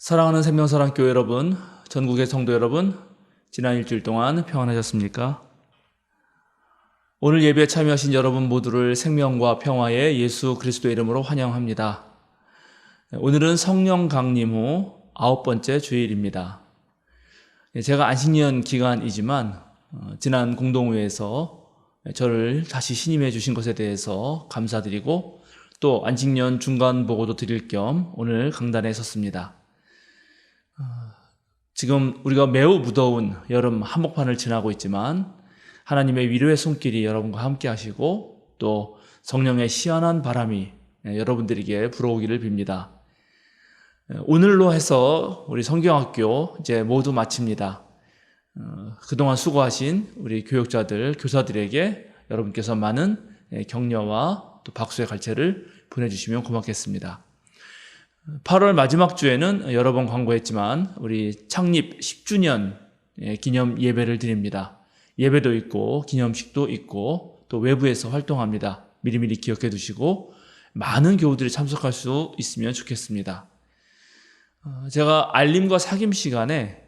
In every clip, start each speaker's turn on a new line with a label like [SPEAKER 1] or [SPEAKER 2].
[SPEAKER 1] 사랑하는 생명사랑교회 여러분, 전국의 성도 여러분, 지난 일주일 동안 평안하셨습니까? 오늘 예배에 참여하신 여러분 모두를 생명과 평화의 예수 그리스도의 이름으로 환영합니다. 오늘은 성령 강림 후 9번째 주일입니다. 제가 안식년 기간이지만 지난 공동회에서 저를 다시 신임해 주신 것에 대해서 감사드리고 또 안식년 중간 보고도 드릴 겸 오늘 강단에 섰습니다. 지금 우리가 매우 무더운 여름 한복판을 지나고 있지만 하나님의 위로의 손길이 여러분과 함께 하시고 또 성령의 시원한 바람이 여러분들에게 불어오기를 빕니다. 오늘로 해서 우리 성경학교 이제 모두 마칩니다. 그동안 수고하신 우리 교육자들, 교사들에게 여러분께서 많은 격려와 또 박수의 갈채를 보내주시면 고맙겠습니다. 8월 마지막 주에는 여러 번 광고했지만 우리 창립 10주년 기념 예배를 드립니다. 예배도 있고 기념식도 있고 또 외부에서 활동합니다. 미리미리 기억해 두시고 많은 교우들이 참석할 수 있으면 좋겠습니다. 제가 알림과 사귐 시간에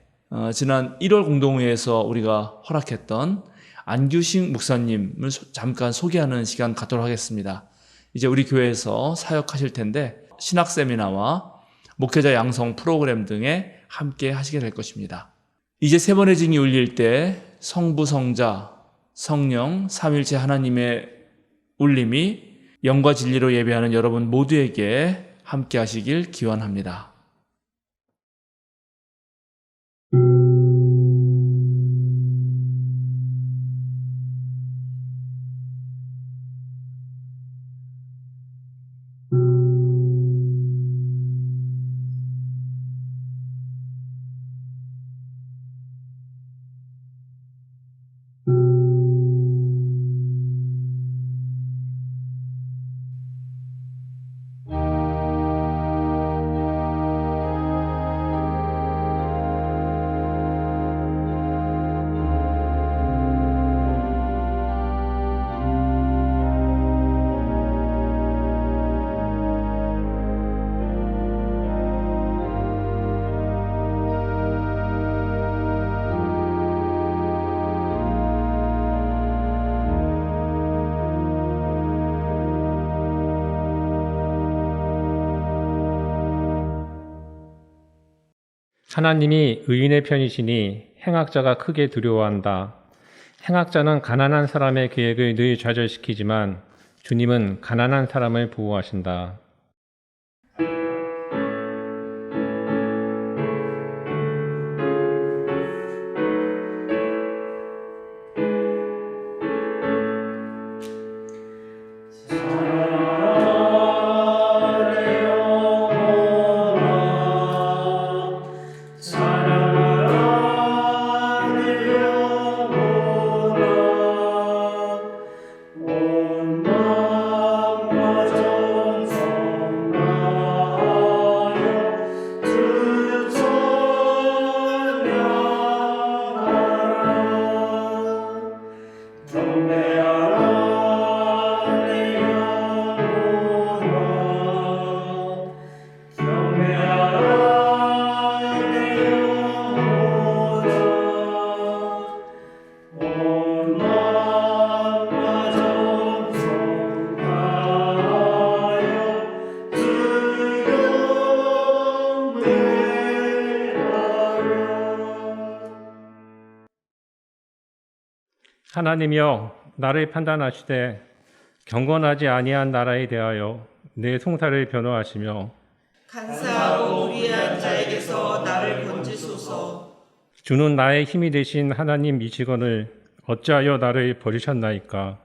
[SPEAKER 1] 지난 1월 공동회에서 우리가 허락했던 안규식 목사님을 잠깐 소개하는 시간 갖도록 하겠습니다. 이제 우리 교회에서 사역하실 텐데 신학 세미나와 목회자 양성 프로그램 등에 함께 하시게 될 것입니다. 이제 세 번의 징이 울릴 때 성부, 성자, 성령, 삼일체 하나님의 울림이 영과 진리로 예배하는 여러분 모두에게 함께 하시길 기원합니다.
[SPEAKER 2] 하나님이 의인의 편이시니 행악자가 크게 두려워한다. 행악자는 가난한 사람의 계획을 늘 좌절시키지만 주님은 가난한 사람을 보호하신다. 하나님이여 나를 판단하시되 경건하지 아니한 나라에 대하여 내 송사를 변호하시며
[SPEAKER 3] 간사하고 무리한 자에게서 나를 건지소서.
[SPEAKER 2] 주는 나의 힘이 되신 하나님 이시거늘 어찌하여 나를 버리셨나이까.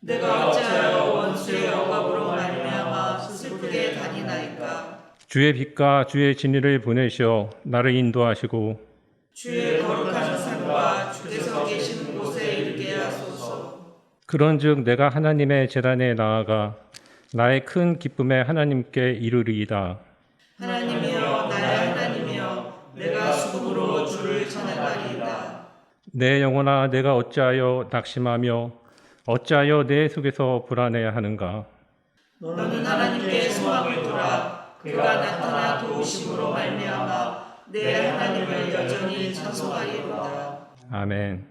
[SPEAKER 3] 내가 어찌하여 원수의 억압으로 말미암아 슬프게 다니나이까.
[SPEAKER 2] 주의 빛과 주의 진리를 보내시어 나를 인도하시고
[SPEAKER 3] 주의 거룩한 산과 주께서 계시는 곳에 이르게 하소서.
[SPEAKER 2] 그런즉 내가 하나님의 제단에 나아가 나의 큰 기쁨에 하나님께 이르리이다.
[SPEAKER 3] 하나님이여 나의 하나님이여 내가 수금으로 주를 찬양하리이다.
[SPEAKER 2] 내 영혼아 내가 어찌하여 낙심하며 어찌하여 내 속에서 불안해하는가.
[SPEAKER 3] 너는 하나님께 소망을 두라. 그가 나타나 도우심으로 말미암아 내 하나님을 여전히 찬송하리로다.
[SPEAKER 2] 아멘.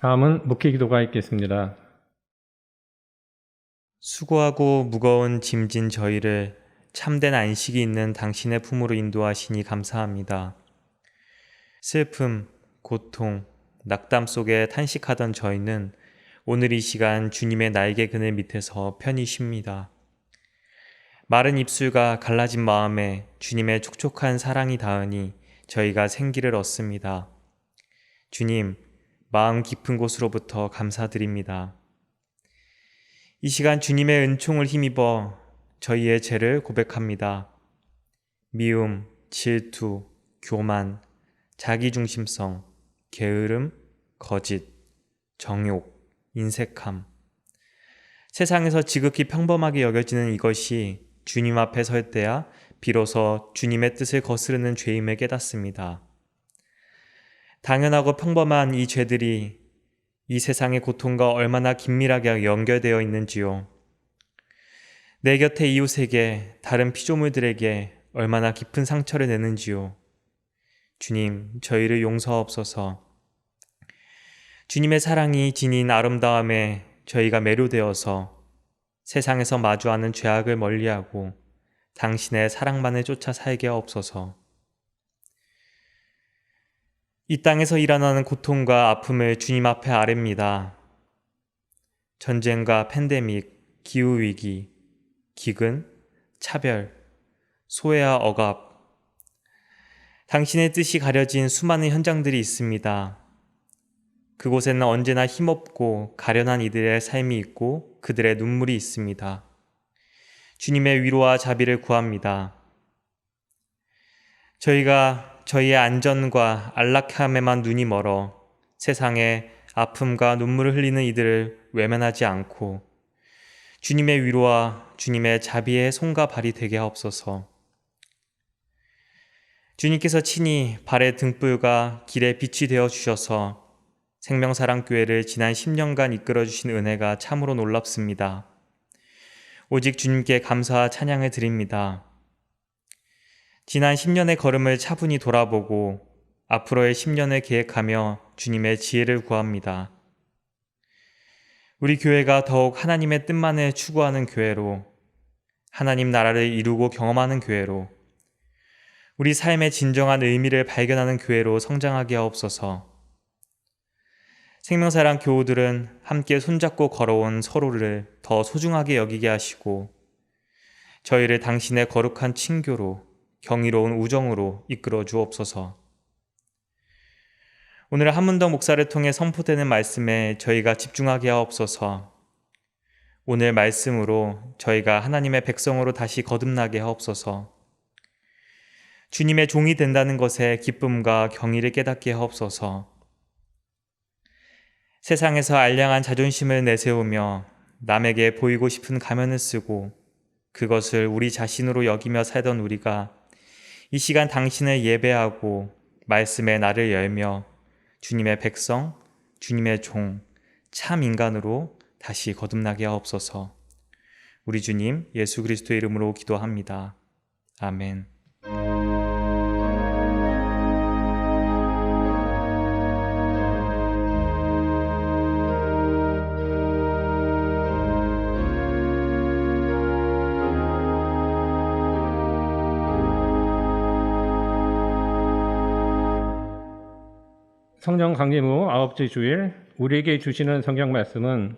[SPEAKER 2] 다음은 묵회기도가 있겠습니다.
[SPEAKER 4] 수고하고 무거운 짐진 저희를 참된 안식이 있는 당신의 품으로 인도하시니 감사합니다. 슬픔, 고통, 낙담 속에 탄식하던 저희는 오늘 이 시간 주님의 날개 그늘 밑에서 편히 쉽니다. 마른 입술과 갈라진 마음에 주님의 촉촉한 사랑이 닿으니 저희가 생기를 얻습니다. 주님, 마음 깊은 곳으로부터 감사드립니다. 이 시간 주님의 은총을 힘입어 저희의 죄를 고백합니다. 미움, 질투, 교만, 자기중심성, 게으름, 거짓, 정욕, 인색함. 세상에서 지극히 평범하게 여겨지는 이것이 주님 앞에 설 때야 비로소 주님의 뜻을 거스르는 죄임을 깨닫습니다. 당연하고 평범한 이 죄들이 이 세상의 고통과 얼마나 긴밀하게 연결되어 있는지요. 내 곁의 이웃에게, 다른 피조물들에게 얼마나 깊은 상처를 내는지요. 주님, 저희를 용서하옵소서. 주님의 사랑이 지닌 아름다움에 저희가 매료되어서 세상에서 마주하는 죄악을 멀리하고 당신의 사랑만을 쫓아 살게 하옵소서. 이 땅에서 일어나는 고통과 아픔을 주님 앞에 아뢰입니다. 전쟁과 팬데믹, 기후위기, 기근, 차별, 소외와 억압, 당신의 뜻이 가려진 수많은 현장들이 있습니다. 그곳에는 언제나 힘없고 가련한 이들의 삶이 있고 그들의 눈물이 있습니다. 주님의 위로와 자비를 구합니다. 저희가 저희의 안전과 안락함에만 눈이 멀어 세상에 아픔과 눈물을 흘리는 이들을 외면하지 않고 주님의 위로와 주님의 자비의 손과 발이 되게 하옵소서. 주님께서 친히 발의 등불과 길의 빛이 되어 주셔서 생명사랑교회를 지난 10년간 이끌어 주신 은혜가 참으로 놀랍습니다. 오직 주님께 감사와 찬양을 드립니다. 지난 10년의 걸음을 차분히 돌아보고 앞으로의 10년을 계획하며 주님의 지혜를 구합니다. 우리 교회가 더욱 하나님의 뜻만을 추구하는 교회로, 하나님 나라를 이루고 경험하는 교회로, 우리 삶의 진정한 의미를 발견하는 교회로 성장하게 하옵소서. 생명사랑 교우들은 함께 손잡고 걸어온 서로를 더 소중하게 여기게 하시고 저희를 당신의 거룩한 친교로 경이로운 우정으로 이끌어 주옵소서. 오늘 한문더 목사를 통해 선포되는 말씀에 저희가 집중하게 하옵소서. 오늘 말씀으로 저희가 하나님의 백성으로 다시 거듭나게 하옵소서. 주님의 종이 된다는 것에 기쁨과 경의를 깨닫게 하옵소서. 세상에서 알량한 자존심을 내세우며 남에게 보이고 싶은 가면을 쓰고 그것을 우리 자신으로 여기며 살던 우리가 이 시간 당신을 예배하고 말씀의 날을 열며 주님의 백성, 주님의 종, 참 인간으로 다시 거듭나게 하옵소서. 우리 주님 예수 그리스도의 이름으로 기도합니다. 아멘.
[SPEAKER 2] 성령 강림 후 아홉째 주일 우리에게 주시는 성경 말씀은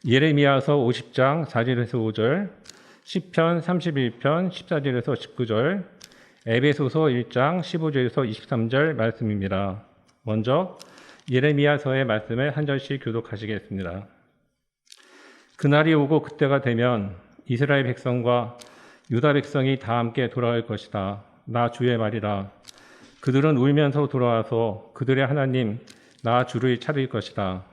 [SPEAKER 2] 예레미야서 50장 4절에서 5절, 시편 31편 14절에서 19절, 에베소서 1장 15절에서 23절 말씀입니다. 먼저 예레미야서의 말씀을 한 절씩 교독하시겠습니다. 그날이 오고 그때가 되면 이스라엘 백성과 유다 백성이 다 함께 돌아올 것이다. 나 주의 말이라. 그들은 울면서 돌아와서 그들의 하나님 나 주를 찾을 것이다.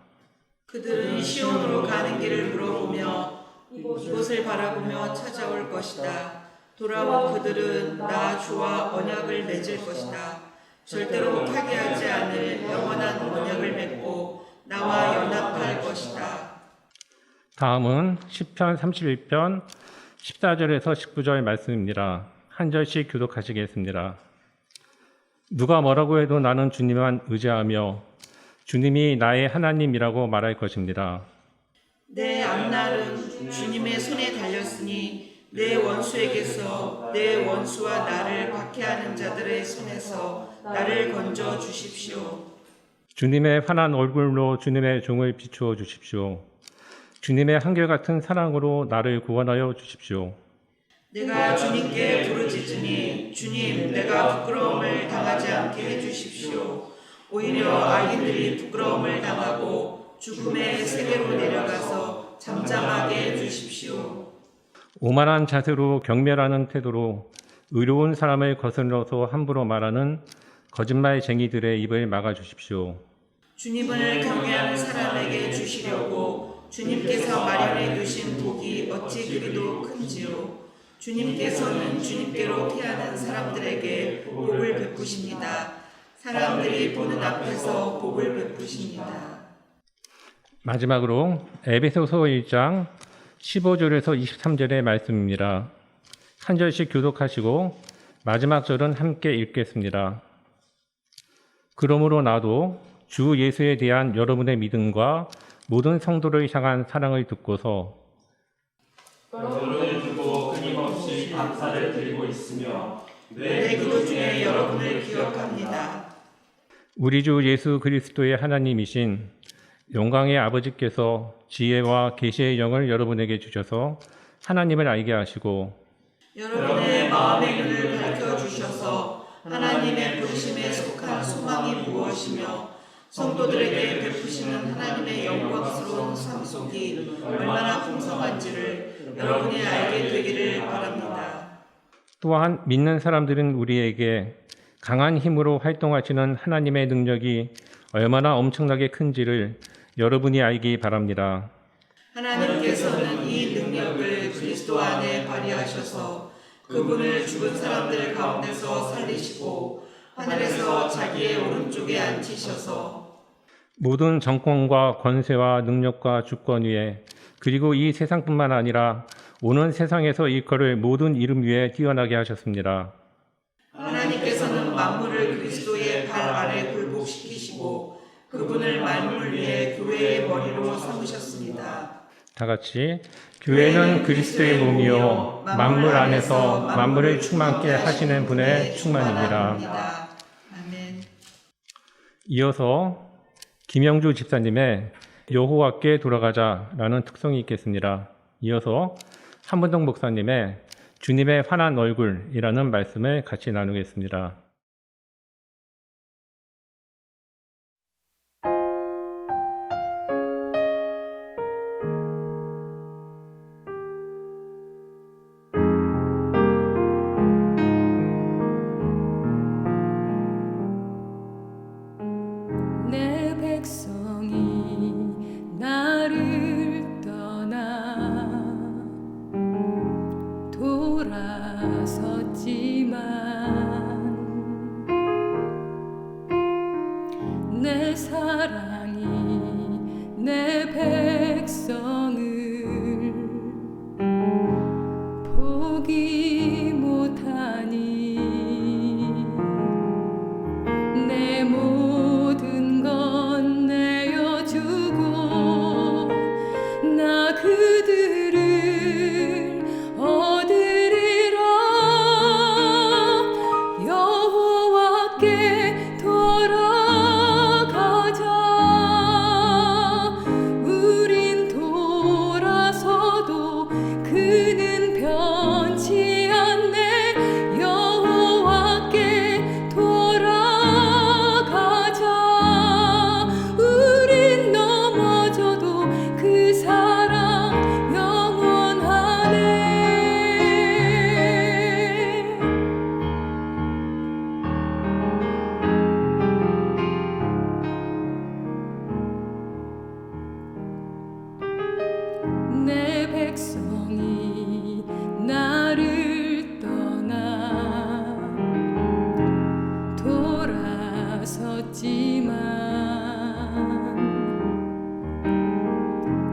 [SPEAKER 3] 그들은 시온으로 가는 길을 물어보며 이곳을 바라보며 찾아올 것이다. 돌아온 그들은 나 주와 언약을 맺을 것이다. 절대로 파괴하지 않을 영원한 언약을 맺고 나와 연합할 것이다.
[SPEAKER 2] 다음은 시편 31편 14절에서 19절 말씀입니다. 한 절씩 교독하시겠습니다. 누가 뭐라고 해도 나는 주님만 의지하며 주님이 나의 하나님이라고 말할 것입니다.
[SPEAKER 3] 내 앞날은 주님의 손에 달렸으니 내 원수에게서 내 원수와 나를 박해하는 자들의 손에서 나를 건져 주십시오.
[SPEAKER 2] 주님의 환한 얼굴로 주님의 종을 비추어 주십시오. 주님의 한결같은 사랑으로 나를 구원하여 주십시오.
[SPEAKER 3] 내가 주님께 부르짖으니 주님 내가 부끄러움을 당하지 않게 해주십시오. 오히려 악인들이 부끄러움을 당하고 죽음의 세계로 내려가서 잠잠하게 해주십시오.
[SPEAKER 2] 오만한 자세로 경멸하는 태도로 의로운 사람을 거슬러서 함부로 말하는 거짓말쟁이들의 입을 막아주십시오.
[SPEAKER 3] 주님을 경외하는 사람에게 주시려고 주님께서 마련해 두신 복이 어찌 그리도 큰지요. 주님께서는 주님께로 피하는 사람들에게 복을 베푸십니다. 사람들이 보는 앞에서 복을 베푸십니다.
[SPEAKER 2] 마지막으로 에베소서 1장 15절에서 23절의 말씀입니다. 한 절씩 교독하시고 마지막 절은 함께 읽겠습니다. 그러므로 나도 주 예수에 대한 여러분의 믿음과 모든 성도를 향한 사랑을 듣고서
[SPEAKER 1] 여러분을 두고 끊임없이 감사를 드리고 있으며
[SPEAKER 3] 내 기도 중에 여러분을 기억합니다.
[SPEAKER 2] 우리 주 예수 그리스도의 하나님이신 영광의 아버지께서 지혜와 계시의 영을 여러분에게 주셔서 하나님을 알게 하시고
[SPEAKER 3] 여러분의 마음의 눈을 밝혀주셔서 하나님의 부르심에 속한 소망이 무엇이며 성도들에게 베푸시는 하나님의 영광스러운 상속이 얼마나 풍성한지를 여러분이 알게 되기를 바랍니다.
[SPEAKER 2] 또한 믿는 사람들은 우리에게 강한 힘으로 활동하시는 하나님의 능력이 얼마나 엄청나게 큰지를 여러분이 알기 바랍니다.
[SPEAKER 3] 하나님께서는 이 능력을 그리스도 안에 발휘하셔서 그분을 죽은 사람들 가운데서 살리시고 하늘에서 자기의 오른쪽에 앉히셔서
[SPEAKER 2] 모든 정권과 권세와 능력과 주권 위에 그리고 이 세상뿐만 아니라 오는 세상에서 일컬을 모든 이름 위에 뛰어나게 하셨습니다.
[SPEAKER 3] 하나님께서는 만물을 그리스도의 발 아래 굴복시키시고 그분을 만물 위에 교회의 머리로 삼으셨습니다.
[SPEAKER 2] 다 같이 교회는 그리스도의 몸이요 만물 안에서 만물을 충만케 하시는 분의 충만입니다.
[SPEAKER 3] 아멘.
[SPEAKER 2] 이어서 김영주 집사님의 여호와께 돌아가자라는 특성이 있겠습니다. 이어서 한문동 목사님의 주님의 환한 얼굴이라는 말씀을 같이 나누겠습니다.
[SPEAKER 5] 내 백성이 나를 떠나 돌아섰지만 내 사랑이 내 백성을 포기 못하니 내 모든 건 내어주고 나 그들을 얻으리라. 여호와께 돌아가자. 우린 돌아서도 그는 변치 않네. 여호와께 돌아가자. 우린 넘어져도 그 사랑 영원하네. 내 백성이 나를 떠나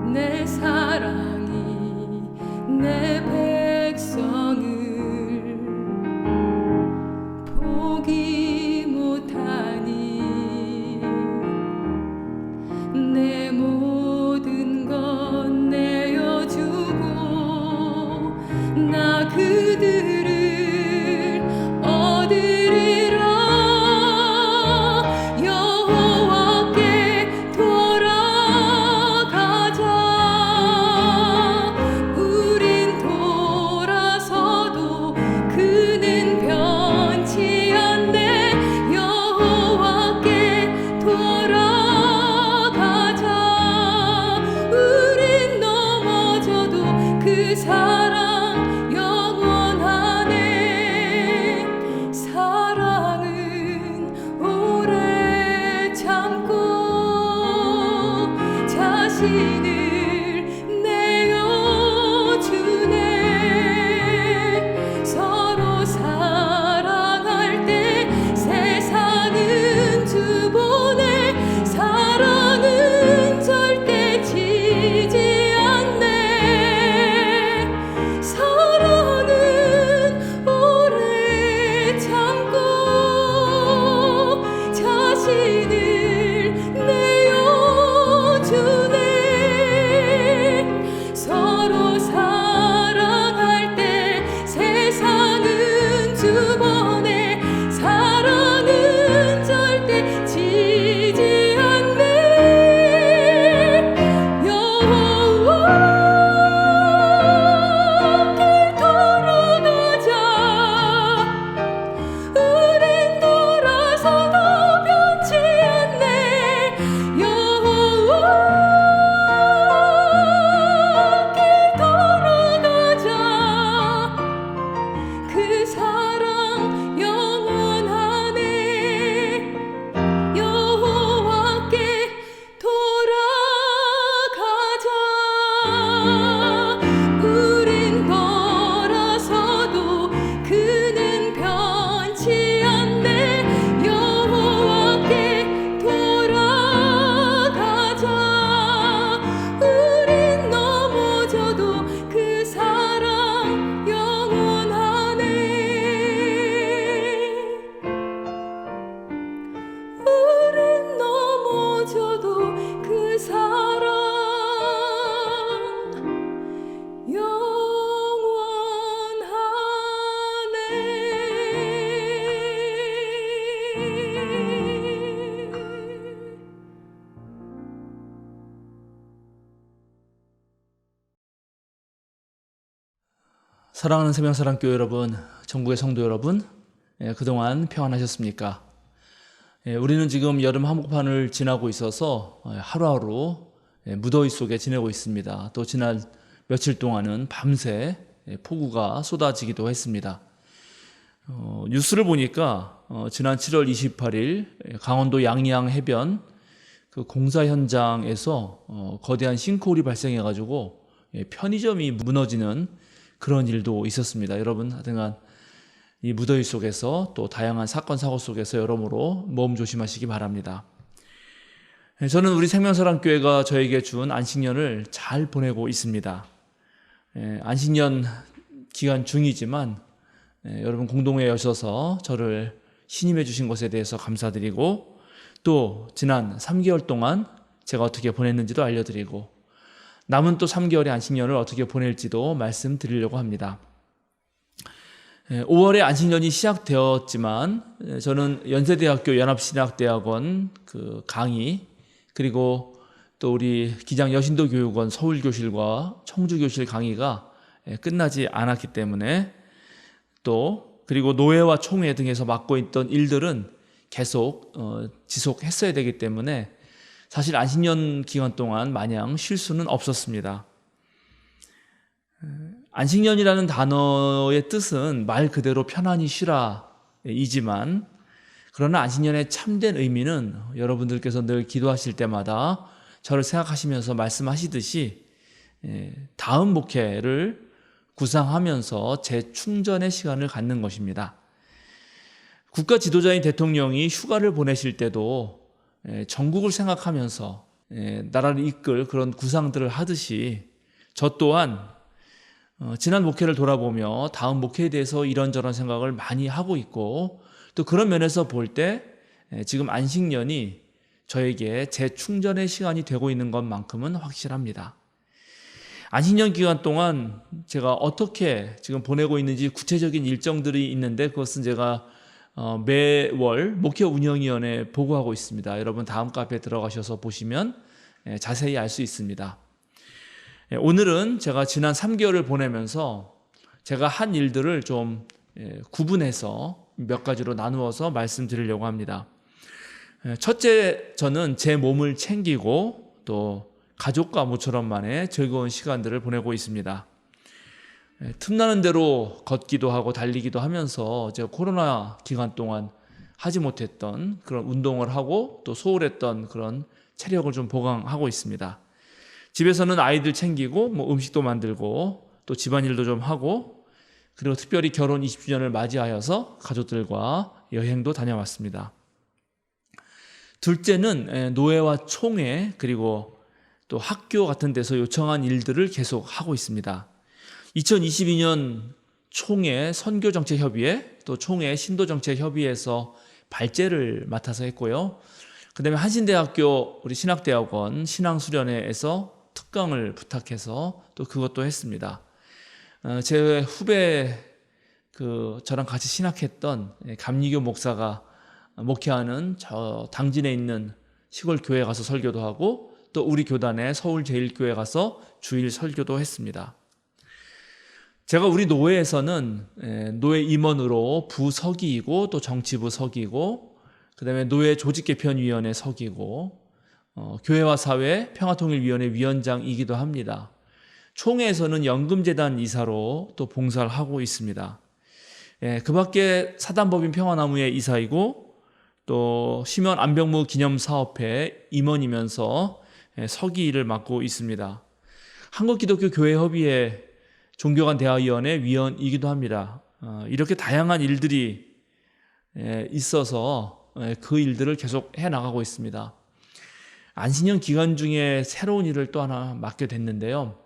[SPEAKER 5] 돌아섰지만 내 사랑이 내 백성을 포기 못하니 내 모든 건 내어주고 나 그들을 얻으리라. 여호와께 돌아가자. 우린 돌아서도 그는 변치 않네. 여호와께 돌아가자. 우린 넘어져도 그 사랑 영원하네.
[SPEAKER 1] 사랑하는 생명사랑교회 여러분, 전국의 성도 여러분, 그동안 평안하셨습니까? 우리는 지금 여름 한복판을 지나고 있어서 하루하루 무더위 속에 지내고 있습니다. 또 지난 며칠 동안은 밤새 폭우가 쏟아지기도 했습니다. 뉴스를 보니까 지난 7월 28일 강원도 양양 해변 그 공사 현장에서 거대한 싱크홀이 발생해가지고 편의점이 무너지는 그런 일도 있었습니다. 여러분, 하여튼간 이 무더위 속에서 또 다양한 사건 사고 속에서 여러모로 몸 조심하시기 바랍니다. 저는 우리 생명사랑교회가 저에게 준 안식년을 잘 보내고 있습니다. 안식년 기간 중이지만 여러분 공동회에 오셔서 저를 신임해 주신 것에 대해서 감사드리고, 또 지난 3개월 동안 제가 어떻게 보냈는지도 알려드리고, 남은 또 3개월의 안식년을 어떻게 보낼지도 말씀드리려고 합니다. 5월에 안식년이 시작되었지만 저는 연세대학교 연합신학대학원 그 강의, 그리고 또 우리 기장 여신도교육원 서울교실과 청주교실 강의가 끝나지 않았기 때문에, 또 그리고 노회와 총회 등에서 맡고 있던 일들은 계속 지속했어야 되기 때문에 사실 안식년 기간 동안 마냥 쉴 수는 없었습니다. 안식년이라는 단어의 뜻은 말 그대로 편안히 쉬라 이지만, 그러나 안식년의 참된 의미는 여러분들께서 늘 기도하실 때마다 저를 생각하시면서 말씀하시듯이 다음 목회를 구상하면서 재충전의 시간을 갖는 것입니다. 국가 지도자인 대통령이 휴가를 보내실 때도 전국을 생각하면서 나라를 이끌 그런 구상들을 하듯이, 저 또한 지난 목회를 돌아보며 다음 목회에 대해서 이런저런 생각을 많이 하고 있고, 또 그런 면에서 볼 때 지금 안식년이 저에게 재충전의 시간이 되고 있는 것만큼은 확실합니다. 안식년 기간 동안 제가 어떻게 지금 보내고 있는지 구체적인 일정들이 있는데, 그것은 제가 매월 목회 운영위원회에 보고하고 있습니다. 여러분 다음 카페에 들어가셔서 보시면 자세히 알 수 있습니다. 오늘은 제가 지난 3개월을 보내면서 제가 한 일들을 좀 구분해서 몇 가지로 나누어서 말씀드리려고 합니다. 첫째, 저는 제 몸을 챙기고 또 가족과 모처럼만의 즐거운 시간들을 보내고 있습니다. 틈나는 대로 걷기도 하고 달리기도 하면서 제가 코로나 기간 동안 하지 못했던 그런 운동을 하고 또 소홀했던 그런 체력을 좀 보강하고 있습니다. 집에서는 아이들 챙기고 뭐 음식도 만들고 또 집안일도 좀 하고, 그리고 특별히 결혼 20주년을 맞이하여서 가족들과 여행도 다녀왔습니다. 둘째는 노회와 총회, 그리고 또 학교 같은 데서 요청한 일들을 계속 하고 있습니다. 2022년 총회 선교정책협의회, 또 총회 신도정책협의회에서 발제를 맡아서 했고요. 그 다음에 한신대학교 우리 신학대학원 신앙수련회에서 특강을 부탁해서 또 그것도 했습니다. 제 후배 저랑 같이 신학했던 감리교 목사가 목회하는 저 당진에 있는 시골 교회 가서 설교도 하고, 또 우리 교단의 서울제일교회 가서 주일 설교도 했습니다. 제가 우리 노회에서는 노회 임원으로 부서기이고 또 정치부 서기고, 그 다음에 노회 조직개편위원회 서기고, 교회와 사회 평화통일위원회 위원장이기도 합니다. 총회에서는 연금재단 이사로 또 봉사를 하고 있습니다. 그 밖에 사단법인 평화나무의 이사이고, 또 심연 안병무 기념사업회 임원이면서 서기 일을 맡고 있습니다. 한국기독교교회협의회 종교간 대화위원회 위원이기도 합니다. 이렇게 다양한 일들이 있어서 그 일들을 계속 해나가고 있습니다. 안식년 기간 중에 새로운 일을 또 하나 맡게 됐는데요.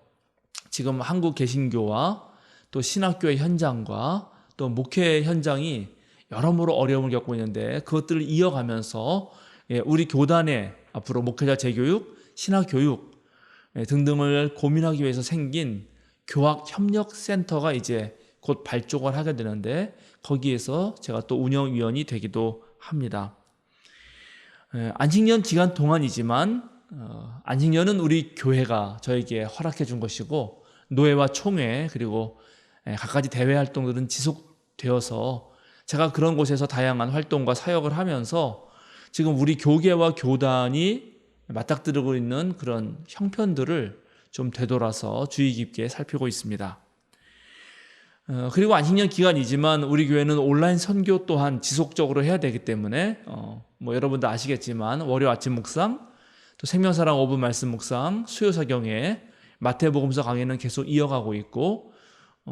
[SPEAKER 1] 지금 한국 개신교와 또 신학교의 현장과 또 목회 현장이 여러모로 어려움을 겪고 있는데, 그것들을 이어가면서 우리 교단의 앞으로 목회자 재교육, 신학교육 등등을 고민하기 위해서 생긴 교학협력센터가 이제 곧 발족을 하게 되는데, 거기에서 제가 또 운영위원이 되기도 합니다. 안식년 기간 동안이지만 안식년은 우리 교회가 저에게 허락해 준 것이고, 노회와 총회, 그리고 갖가지 대회 활동들은 지속되어서 제가 그런 곳에서 다양한 활동과 사역을 하면서 지금 우리 교계와 교단이 맞닥뜨리고 있는 그런 형편들을 좀 되돌아서 주의 깊게 살피고 있습니다. 그리고 안식년 기간이지만 우리 교회는 온라인 선교 또한 지속적으로 해야 되기 때문에 여러분도 아시겠지만 월요 아침 묵상, 또 생명사랑 5분 말씀 묵상, 수요사경회, 마태복음서 강의는 계속 이어가고 있고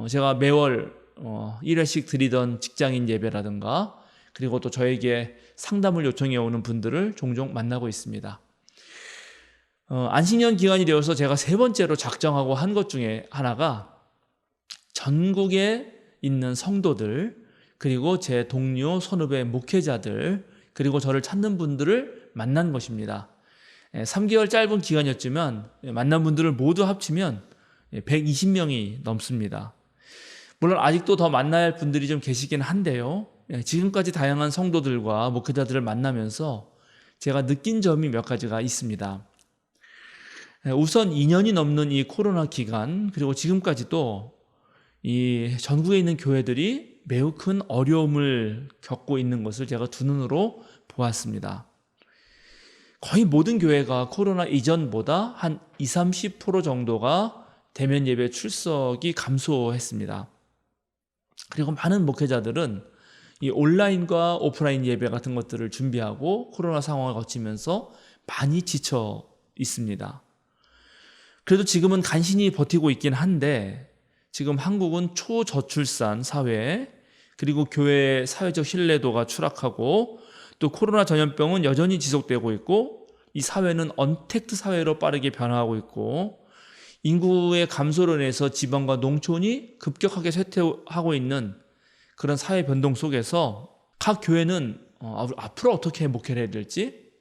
[SPEAKER 1] 제가 매월 1회씩 드리던 직장인 예배라든가 그리고 또 저에게 상담을 요청해 오는 분들을 종종 만나고 있습니다. 안식년 기간이 되어서 제가 세 번째로 작정하고 한 것 중에 하나가 전국에 있는 성도들 그리고 제 동료 선후배 목회자들 그리고 저를 찾는 분들을 만난 것입니다. 3개월 짧은 기간이었지만 만난 분들을 모두 합치면 120명이 넘습니다. 물론 아직도 더 만나야 할 분들이 좀 계시긴 한데요. 지금까지 다양한 성도들과 목회자들을 만나면서 제가 느낀 점이 몇 가지가 있습니다. 우선 2년이 넘는 이 코로나 기간 그리고 지금까지도 이 전국에 있는 교회들이 매우 큰 어려움을 겪고 있는 것을 제가 두 눈으로 보았습니다. 거의 모든 교회가 코로나 이전보다 한 20-30% 정도가 대면 예배 출석이 감소했습니다. 그리고 많은 목회자들은 이 온라인과 오프라인 예배 같은 것들을 준비하고 코로나 상황을 거치면서 많이 지쳐 있습니다. 그래도 지금은 간신히 버티고 있긴 한데 지금 한국은 초저출산 사회 그리고 교회의 사회적 신뢰도가 추락하고 또 코로나 전염병은 여전히 지속되고 있고 이 사회는 언택트 사회로 빠르게 변화하고 있고 인구의 감소로 인해서 지방과 농촌이 급격하게 쇠퇴하고 있는 그런 사회 변동 속에서 각 교회는 앞으로 어떻게 목회를 해야 될지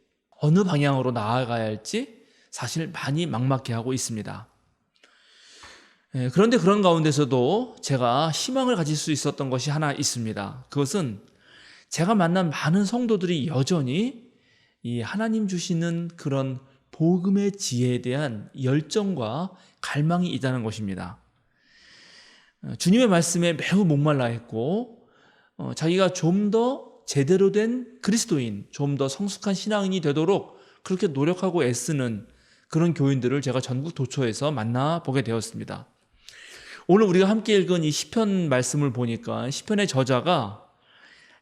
[SPEAKER 1] 어느 방향으로 나아가야 할지 사실 많이 막막해하고 있습니다. 그런데 그런 가운데서도 제가 희망을 가질 수 있었던 것이 하나 있습니다. 그것은 제가 만난 많은 성도들이 여전히 이 하나님 주시는 그런 복음의 지혜에 대한 열정과 갈망이 있다는 것입니다. 주님의 말씀에 매우 목말라 했고 자기가 좀 더 제대로 된 그리스도인, 좀 더 성숙한 신앙인이 되도록 그렇게 노력하고 애쓰는 그런 교인들을 제가 전국 도처에서 만나보게 되었습니다. 오늘 우리가 함께 읽은 이 시편 말씀을 보니까 시편의 저자가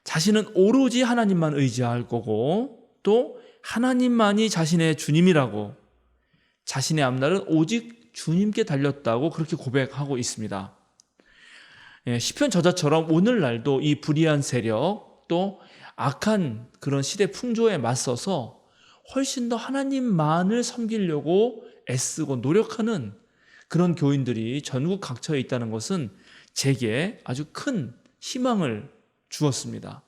[SPEAKER 1] 자신은 오로지 하나님만 의지할 거고 또 하나님만이 자신의 주님이라고 자신의 앞날은 오직 주님께 달렸다고 그렇게 고백하고 있습니다. 시편 저자처럼 오늘날도 이 불의한 세력 또 악한 그런 시대 풍조에 맞서서 훨씬 더 하나님만을 섬기려고 애쓰고 노력하는 그런 교인들이 전국 각처에 있다는 것은 제게 아주 큰 희망을 주었습니다.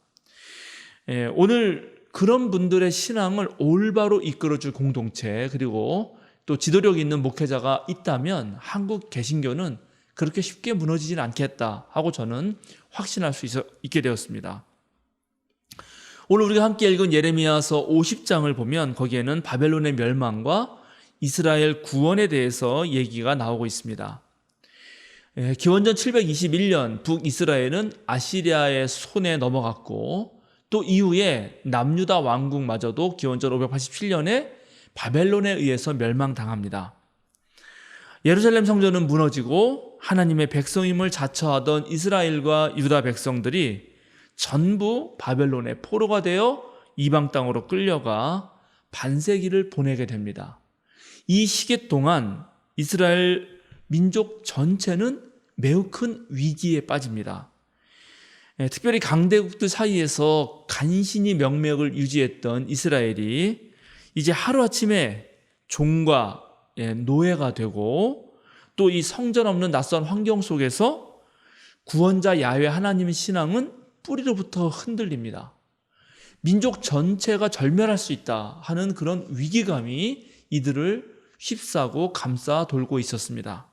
[SPEAKER 1] 오늘 그런 분들의 신앙을 올바로 이끌어줄 공동체 그리고 또 지도력 있는 목회자가 있다면 한국 개신교는 그렇게 쉽게 무너지진 않겠다 하고 저는 확신할 수 있게 되었습니다. 오늘 우리가 함께 읽은 예레미야서 50장을 보면 거기에는 바벨론의 멸망과 이스라엘 구원에 대해서 얘기가 나오고 있습니다. 기원전 721년 북이스라엘은 아시리아의 손에 넘어갔고 또 이후에 남유다 왕국마저도 기원전 587년에 바벨론에 의해서 멸망당합니다. 예루살렘 성전은 무너지고 하나님의 백성임을 자처하던 이스라엘과 유다 백성들이 전부 바벨론의 포로가 되어 이방 땅으로 끌려가 반세기를 보내게 됩니다. 이 시기 동안 이스라엘 민족 전체는 매우 큰 위기에 빠집니다. 특별히 강대국들 사이에서 간신히 명맥을 유지했던 이스라엘이 이제 하루아침에 종과 노예가 되고 또 이 성전 없는 낯선 환경 속에서 구원자 야훼 하나님의 신앙은 뿌리로부터 흔들립니다. 민족 전체가 절멸할 수 있다 하는 그런 위기감이 이들을 휩싸고 감싸 돌고 있었습니다.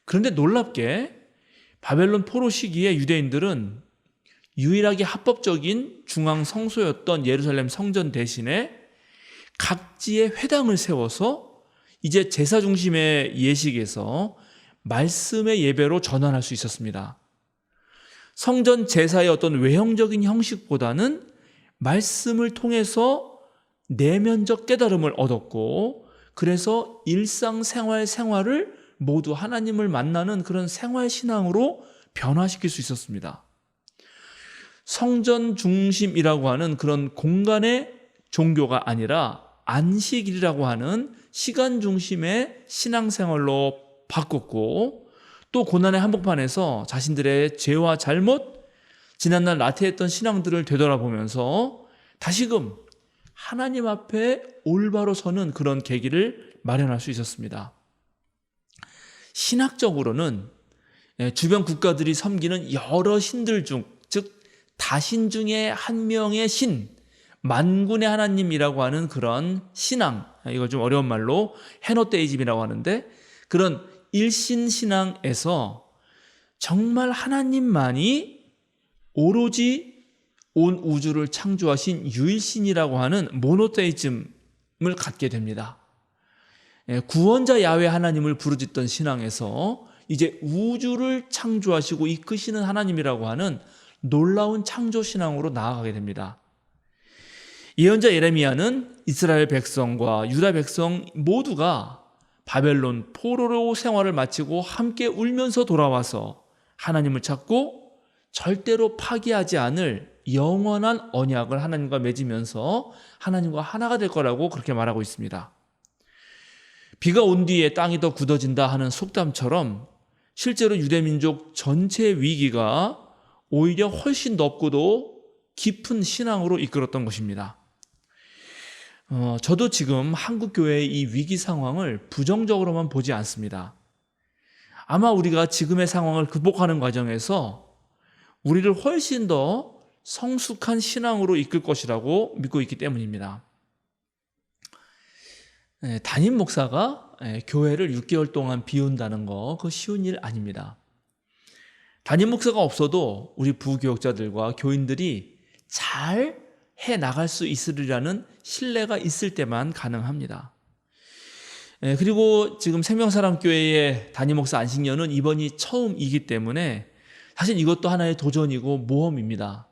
[SPEAKER 1] 그런데 놀랍게 바벨론 포로 시기에 유대인들은 유일하게 합법적인 중앙 성소였던 예루살렘 성전 대신에 각지에 회당을 세워서 이제 제사 중심의 예식에서 말씀의 예배로 전환할 수 있었습니다. 성전 제사의 어떤 외형적인 형식보다는 말씀을 통해서 내면적 깨달음을 얻었고, 그래서 생활을 모두 하나님을 만나는 그런 생활신앙으로 변화시킬 수 있었습니다. 성전 중심이라고 하는 그런 공간의 종교가 아니라 안식일이라고 하는 시간 중심의 신앙생활로 바꿨고, 또 고난의 한복판에서 자신들의 죄와 잘못, 지난날 나태했던 신앙들을 되돌아보면서 다시금 하나님 앞에 올바로 서는 그런 계기를 마련할 수 있었습니다. 신학적으로는 주변 국가들이 섬기는 여러 신들 중, 즉 다신 중에 한 명의 신, 만군의 하나님이라고 하는 그런 신앙, 이걸 좀 어려운 말로 헤노테이즘이라고 하는데, 그런 일신 신앙에서 정말 하나님만이 오로지 온 우주를 창조하신 유일신이라고 하는 모노테이즘을 갖게 됩니다. 구원자 야훼 하나님을 부르짖던 신앙에서 이제 우주를 창조하시고 이끄시는 하나님이라고 하는 놀라운 창조 신앙으로 나아가게 됩니다. 예언자 예레미야는 이스라엘 백성과 유다 백성 모두가 바벨론 포로로 생활을 마치고 함께 울면서 돌아와서 하나님을 찾고 절대로 파기하지 않을 영원한 언약을 하나님과 맺으면서 하나님과 하나가 될 거라고 그렇게 말하고 있습니다. 비가 온 뒤에 땅이 더 굳어진다 하는 속담처럼 실제로 유대민족 전체의 위기가 오히려 훨씬 넓고도 깊은 신앙으로 이끌었던 것입니다. 저도 지금 한국교회의 이 위기 상황을 부정적으로만 보지 않습니다. 아마 우리가 지금의 상황을 극복하는 과정에서 우리를 훨씬 더 성숙한 신앙으로 이끌 것이라고 믿고 있기 때문입니다. 담임 목사가 교회를 6개월 동안 비운다는 거, 그거 쉬운 일 아닙니다. 담임 목사가 없어도 우리 부교역자들과 교인들이 잘 해 나갈 수 있으리라는 신뢰가 있을 때만 가능합니다. 그리고 지금 생명사랑교회의 담임 목사 안식년은 이번이 처음이기 때문에 사실 이것도 하나의 도전이고 모험입니다.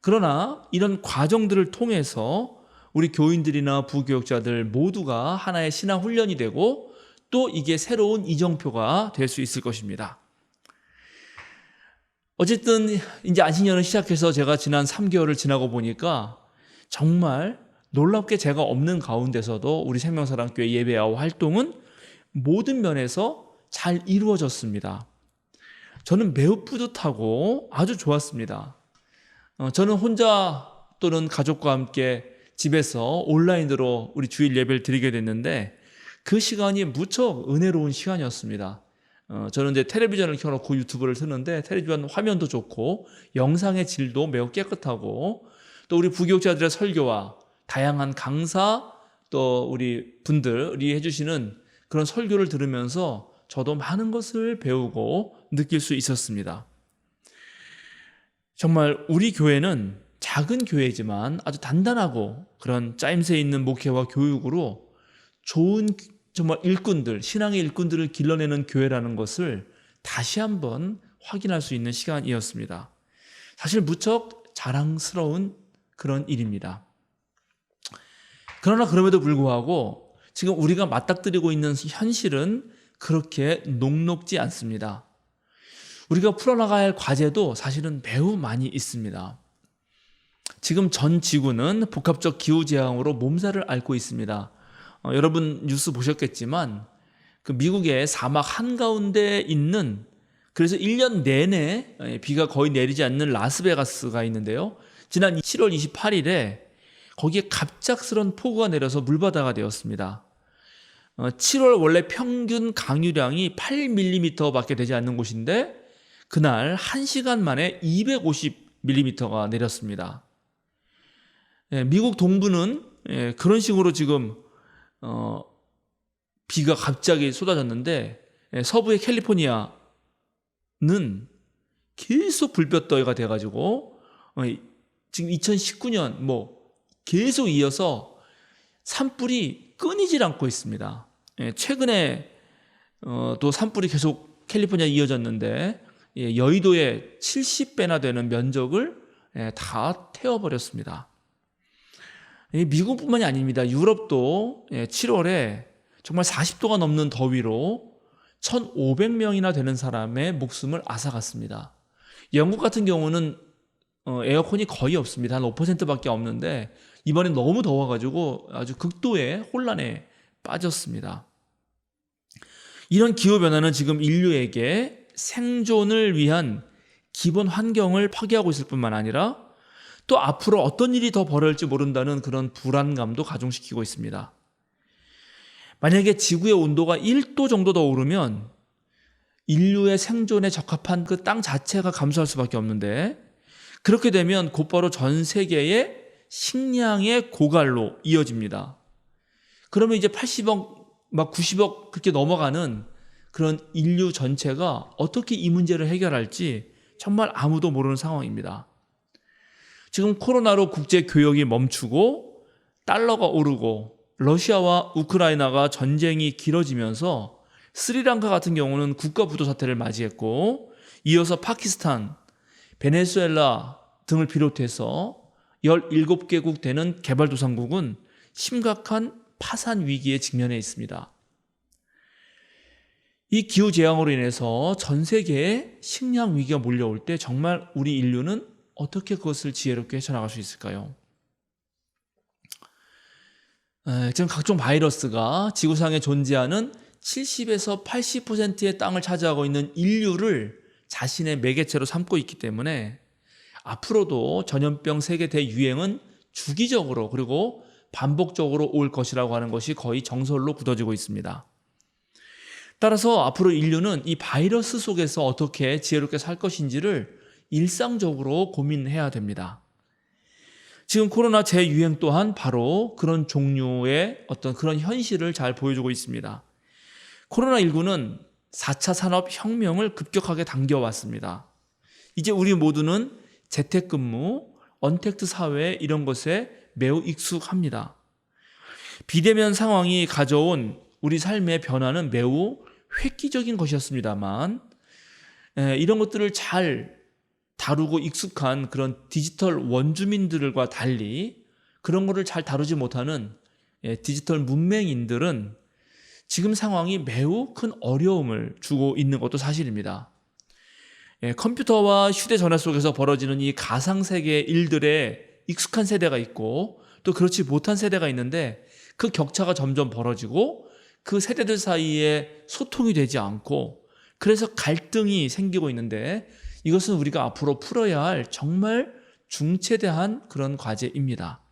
[SPEAKER 1] 그러나 이런 과정들을 통해서 우리 교인들이나 부교역자들 모두가 하나의 신앙 훈련이 되고 또 이게 새로운 이정표가 될 수 있을 것입니다. 어쨌든 이제 안식년을 시작해서 제가 지난 3개월을 지나고 보니까 정말 놀랍게 제가 없는 가운데서도 우리 생명사랑교회 예배와 활동은 모든 면에서 잘 이루어졌습니다. 저는 매우 뿌듯하고 아주 좋았습니다. 저는 혼자 또는 가족과 함께 집에서 온라인으로 우리 주일 예배를 드리게 됐는데 그 시간이 무척 은혜로운 시간이었습니다. 저는 이제 텔레비전을 켜놓고 유튜브를 트는데 텔레비전 화면도 좋고 영상의 질도 매우 깨끗하고 또 우리 부교역자들의 설교와 다양한 강사 또 우리 분들이 해주시는 그런 설교를 들으면서 저도 많은 것을 배우고 느낄 수 있었습니다. 정말 우리 교회는 작은 교회지만 아주 단단하고 그런 짜임새 있는 목회와 교육으로 좋은 정말 일꾼들, 신앙의 일꾼들을 길러내는 교회라는 것을 다시 한번 확인할 수 있는 시간이었습니다. 사실 무척 자랑스러운 그런 일입니다. 그러나 그럼에도 불구하고 지금 우리가 맞닥뜨리고 있는 현실은 그렇게 녹록지 않습니다. 우리가 풀어나가야 할 과제도 사실은 매우 많이 있습니다. 지금 전 지구는 복합적 기후재앙으로 몸살을 앓고 있습니다. 여러분 뉴스 보셨겠지만 그 미국의 사막 한가운데 있는 그래서 1년 내내 비가 거의 내리지 않는 라스베가스가 있는데요. 지난 7월 28일에 거기에 갑작스런 폭우가 내려서 물바다가 되었습니다. 7월 원래 평균 강유량이 8mm밖에 되지 않는 곳인데 그날 1시간 만에 250mm가 내렸습니다. 미국 동부는 그런 식으로 지금 비가 갑자기 쏟아졌는데 서부의 캘리포니아는 계속 불볕더위가 돼가지고 지금 2019년 계속 이어서 산불이 끊이질 않고 있습니다. 최근에 또 산불이 계속 캘리포니아에 이어졌는데 여의도의 70배나 되는 면적을 다 태워버렸습니다. 미국뿐만이 아닙니다. 유럽도 7월에 정말 40도가 넘는 더위로 1,500명이나 되는 사람의 목숨을 앗아갔습니다. 영국 같은 경우는 에어컨이 거의 없습니다. 한 5%밖에 없는데 이번에 너무 더워가지고 아주 극도의 혼란에 빠졌습니다. 이런 기후변화는 지금 인류에게 생존을 위한 기본 환경을 파괴하고 있을 뿐만 아니라 또 앞으로 어떤 일이 더 벌어질지 모른다는 그런 불안감도 가중시키고 있습니다. 만약에 지구의 온도가 1도 정도 더 오르면 인류의 생존에 적합한 그 땅 자체가 감소할 수밖에 없는데 그렇게 되면 곧바로 전 세계의 식량의 고갈로 이어집니다. 그러면 이제 80억, 막 90억 그렇게 넘어가는 그런 인류 전체가 어떻게 이 문제를 해결할지 정말 아무도 모르는 상황입니다. 지금 코로나로 국제 교역이 멈추고 달러가 오르고 러시아와 우크라이나가 전쟁이 길어지면서 스리랑카 같은 경우는 국가 부도 사태를 맞이했고 이어서 파키스탄, 베네수엘라 등을 비롯해서 17개국 되는 개발도상국은 심각한 파산 위기에 직면해 있습니다. 이 기후재앙으로 인해서 전 세계에 식량 위기가 몰려올 때 정말 우리 인류는 어떻게 그것을 지혜롭게 헤쳐나갈 수 있을까요? 지금 각종 바이러스가 지구상에 존재하는 70에서 80%의 땅을 차지하고 있는 인류를 자신의 매개체로 삼고 있기 때문에 앞으로도 전염병 세계 대유행은 주기적으로 그리고 반복적으로 올 것이라고 하는 것이 거의 정설로 굳어지고 있습니다. 따라서 앞으로 인류는 이 바이러스 속에서 어떻게 지혜롭게 살 것인지를 일상적으로 고민해야 됩니다. 지금 코로나 재유행 또한 바로 그런 종류의 어떤 그런 현실을 잘 보여주고 있습니다. 코로나19는 4차 산업혁명을 급격하게 당겨왔습니다. 이제 우리 모두는 재택근무, 언택트 사회 이런 것에 매우 익숙합니다. 비대면 상황이 가져온 우리 삶의 변화는 매우 획기적인 것이었습니다만 이런 것들을 잘 다루고 익숙한 그런 디지털 원주민들과 달리 그런 것을 잘 다루지 못하는 디지털 문맹인들은 지금 상황이 매우 큰 어려움을 주고 있는 것도 사실입니다. 컴퓨터와 휴대전화 속에서 벌어지는 이 가상세계의 일들에 익숙한 세대가 있고 또 그렇지 못한 세대가 있는데 그 격차가 점점 벌어지고 그 세대들 사이에 소통이 되지 않고 그래서 갈등이 생기고 있는데 이것은 우리가 앞으로 풀어야 할 정말 중체대한 그런 과제입니다.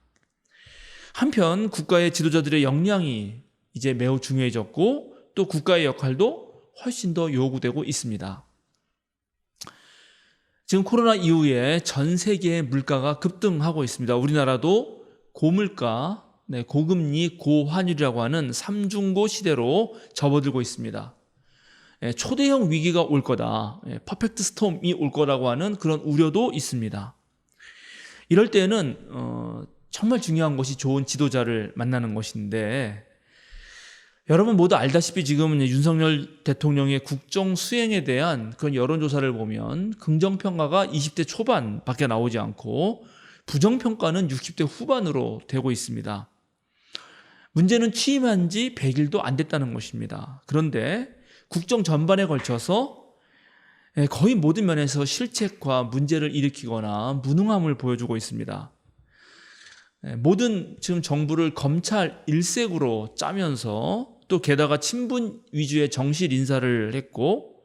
[SPEAKER 1] 한편 국가의 지도자들의 역량이 이제 매우 중요해졌고 또 국가의 역할도 훨씬 더 요구되고 있습니다. 지금 코로나 이후에 전 세계의 물가가 급등하고 있습니다. 우리나라도 고물가, 고금리, 고환율이라고 하는 삼중고 시대로 접어들고 있습니다. 초대형 위기가 올 거다, 퍼펙트 스톰이 올 거라고 하는 그런 우려도 있습니다. 이럴 때는 정말 중요한 것이 좋은 지도자를 만나는 것인데 여러분 모두 알다시피 지금 윤석열 대통령의 국정 수행에 대한 그런 여론조사를 보면 긍정평가가 20대 초반밖에 나오지 않고 부정평가는 60대 후반으로 되고 있습니다. 문제는 취임한 지 100일도 안 됐다는 것입니다. 그런데 국정 전반에 걸쳐서 거의 모든 면에서 실책과 문제를 일으키거나 무능함을 보여주고 있습니다. 모든 지금 정부를 검찰 일색으로 짜면서 또 게다가 친분 위주의 정실 인사를 했고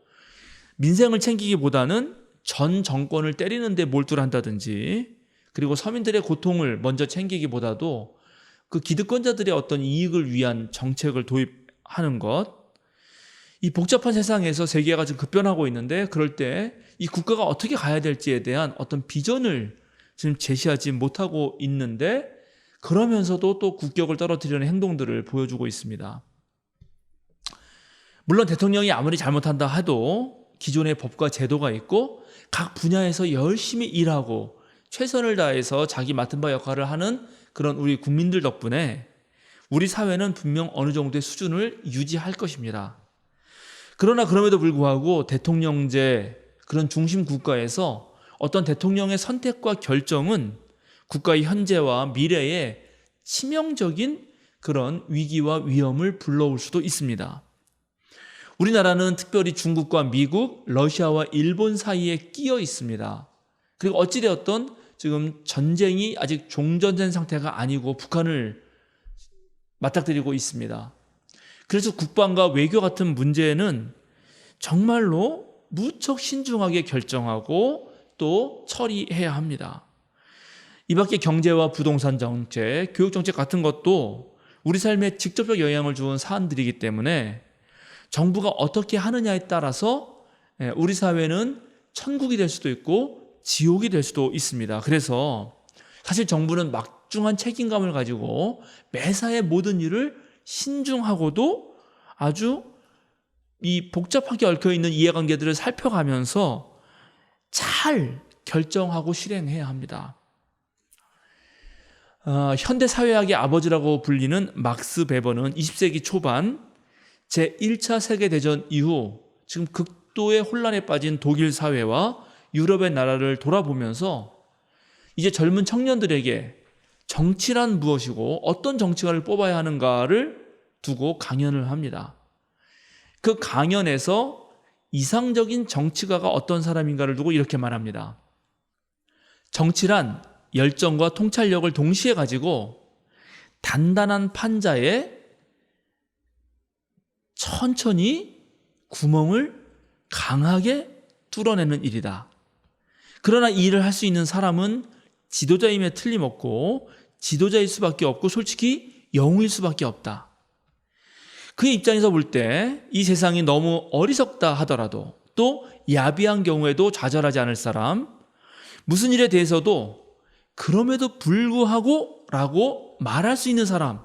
[SPEAKER 1] 민생을 챙기기보다는 전 정권을 때리는 데 몰두를 한다든지 그리고 서민들의 고통을 먼저 챙기기보다도 그 기득권자들의 어떤 이익을 위한 정책을 도입하는 것, 이 복잡한 세상에서 세계가 지금 급변하고 있는데 그럴 때 이 국가가 어떻게 가야 될지에 대한 어떤 비전을 지금 제시하지 못하고 있는데 그러면서도 또 국격을 떨어뜨리는 행동들을 보여주고 있습니다. 물론 대통령이 아무리 잘못한다 해도 기존의 법과 제도가 있고 각 분야에서 열심히 일하고 최선을 다해서 자기 맡은 바 역할을 하는 그런 우리 국민들 덕분에 우리 사회는 분명 어느 정도의 수준을 유지할 것입니다. 그러나 그럼에도 불구하고 대통령제 그런 중심 국가에서 어떤 대통령의 선택과 결정은 국가의 현재와 미래에 치명적인 그런 위기와 위험을 불러올 수도 있습니다. 우리나라는 특별히 중국과 미국, 러시아와 일본 사이에 끼어 있습니다. 그리고 어찌되었던 지금 전쟁이 아직 종전된 상태가 아니고 북한을 맞닥뜨리고 있습니다. 그래서 국방과 외교 같은 문제는 정말로 무척 신중하게 결정하고 또 처리해야 합니다. 이 밖에 경제와 부동산 정책, 교육 정책 같은 것도 우리 삶에 직접적 영향을 주는 사안들이기 때문에 정부가 어떻게 하느냐에 따라서 우리 사회는 천국이 될 수도 있고 지옥이 될 수도 있습니다. 그래서 사실 정부는 막중한 책임감을 가지고 매사의 모든 일을 신중하고도 아주 이 복잡하게 얽혀있는 이해관계들을 살펴가면서 잘 결정하고 실행해야 합니다. 현대사회학의 아버지라고 불리는 막스 베버는 20세기 초반 제1차 세계대전 이후 지금 극도의 혼란에 빠진 독일 사회와 유럽의 나라를 돌아보면서 이제 젊은 청년들에게 정치란 무엇이고 어떤 정치가를 뽑아야 하는가를 두고 강연을 합니다. 그 강연에서 이상적인 정치가가 어떤 사람인가를 두고 이렇게 말합니다. 정치란 열정과 통찰력을 동시에 가지고 단단한 판자에 천천히 구멍을 강하게 뚫어내는 일이다. 그러나 이 일을 할 수 있는 사람은 지도자임에 틀림없고 지도자일 수밖에 없고 솔직히 영웅일 수밖에 없다. 그의 입장에서 볼 때 이 세상이 너무 어리석다 하더라도 또 야비한 경우에도 좌절하지 않을 사람, 무슨 일에 대해서도 그럼에도 불구하고 라고 말할 수 있는 사람,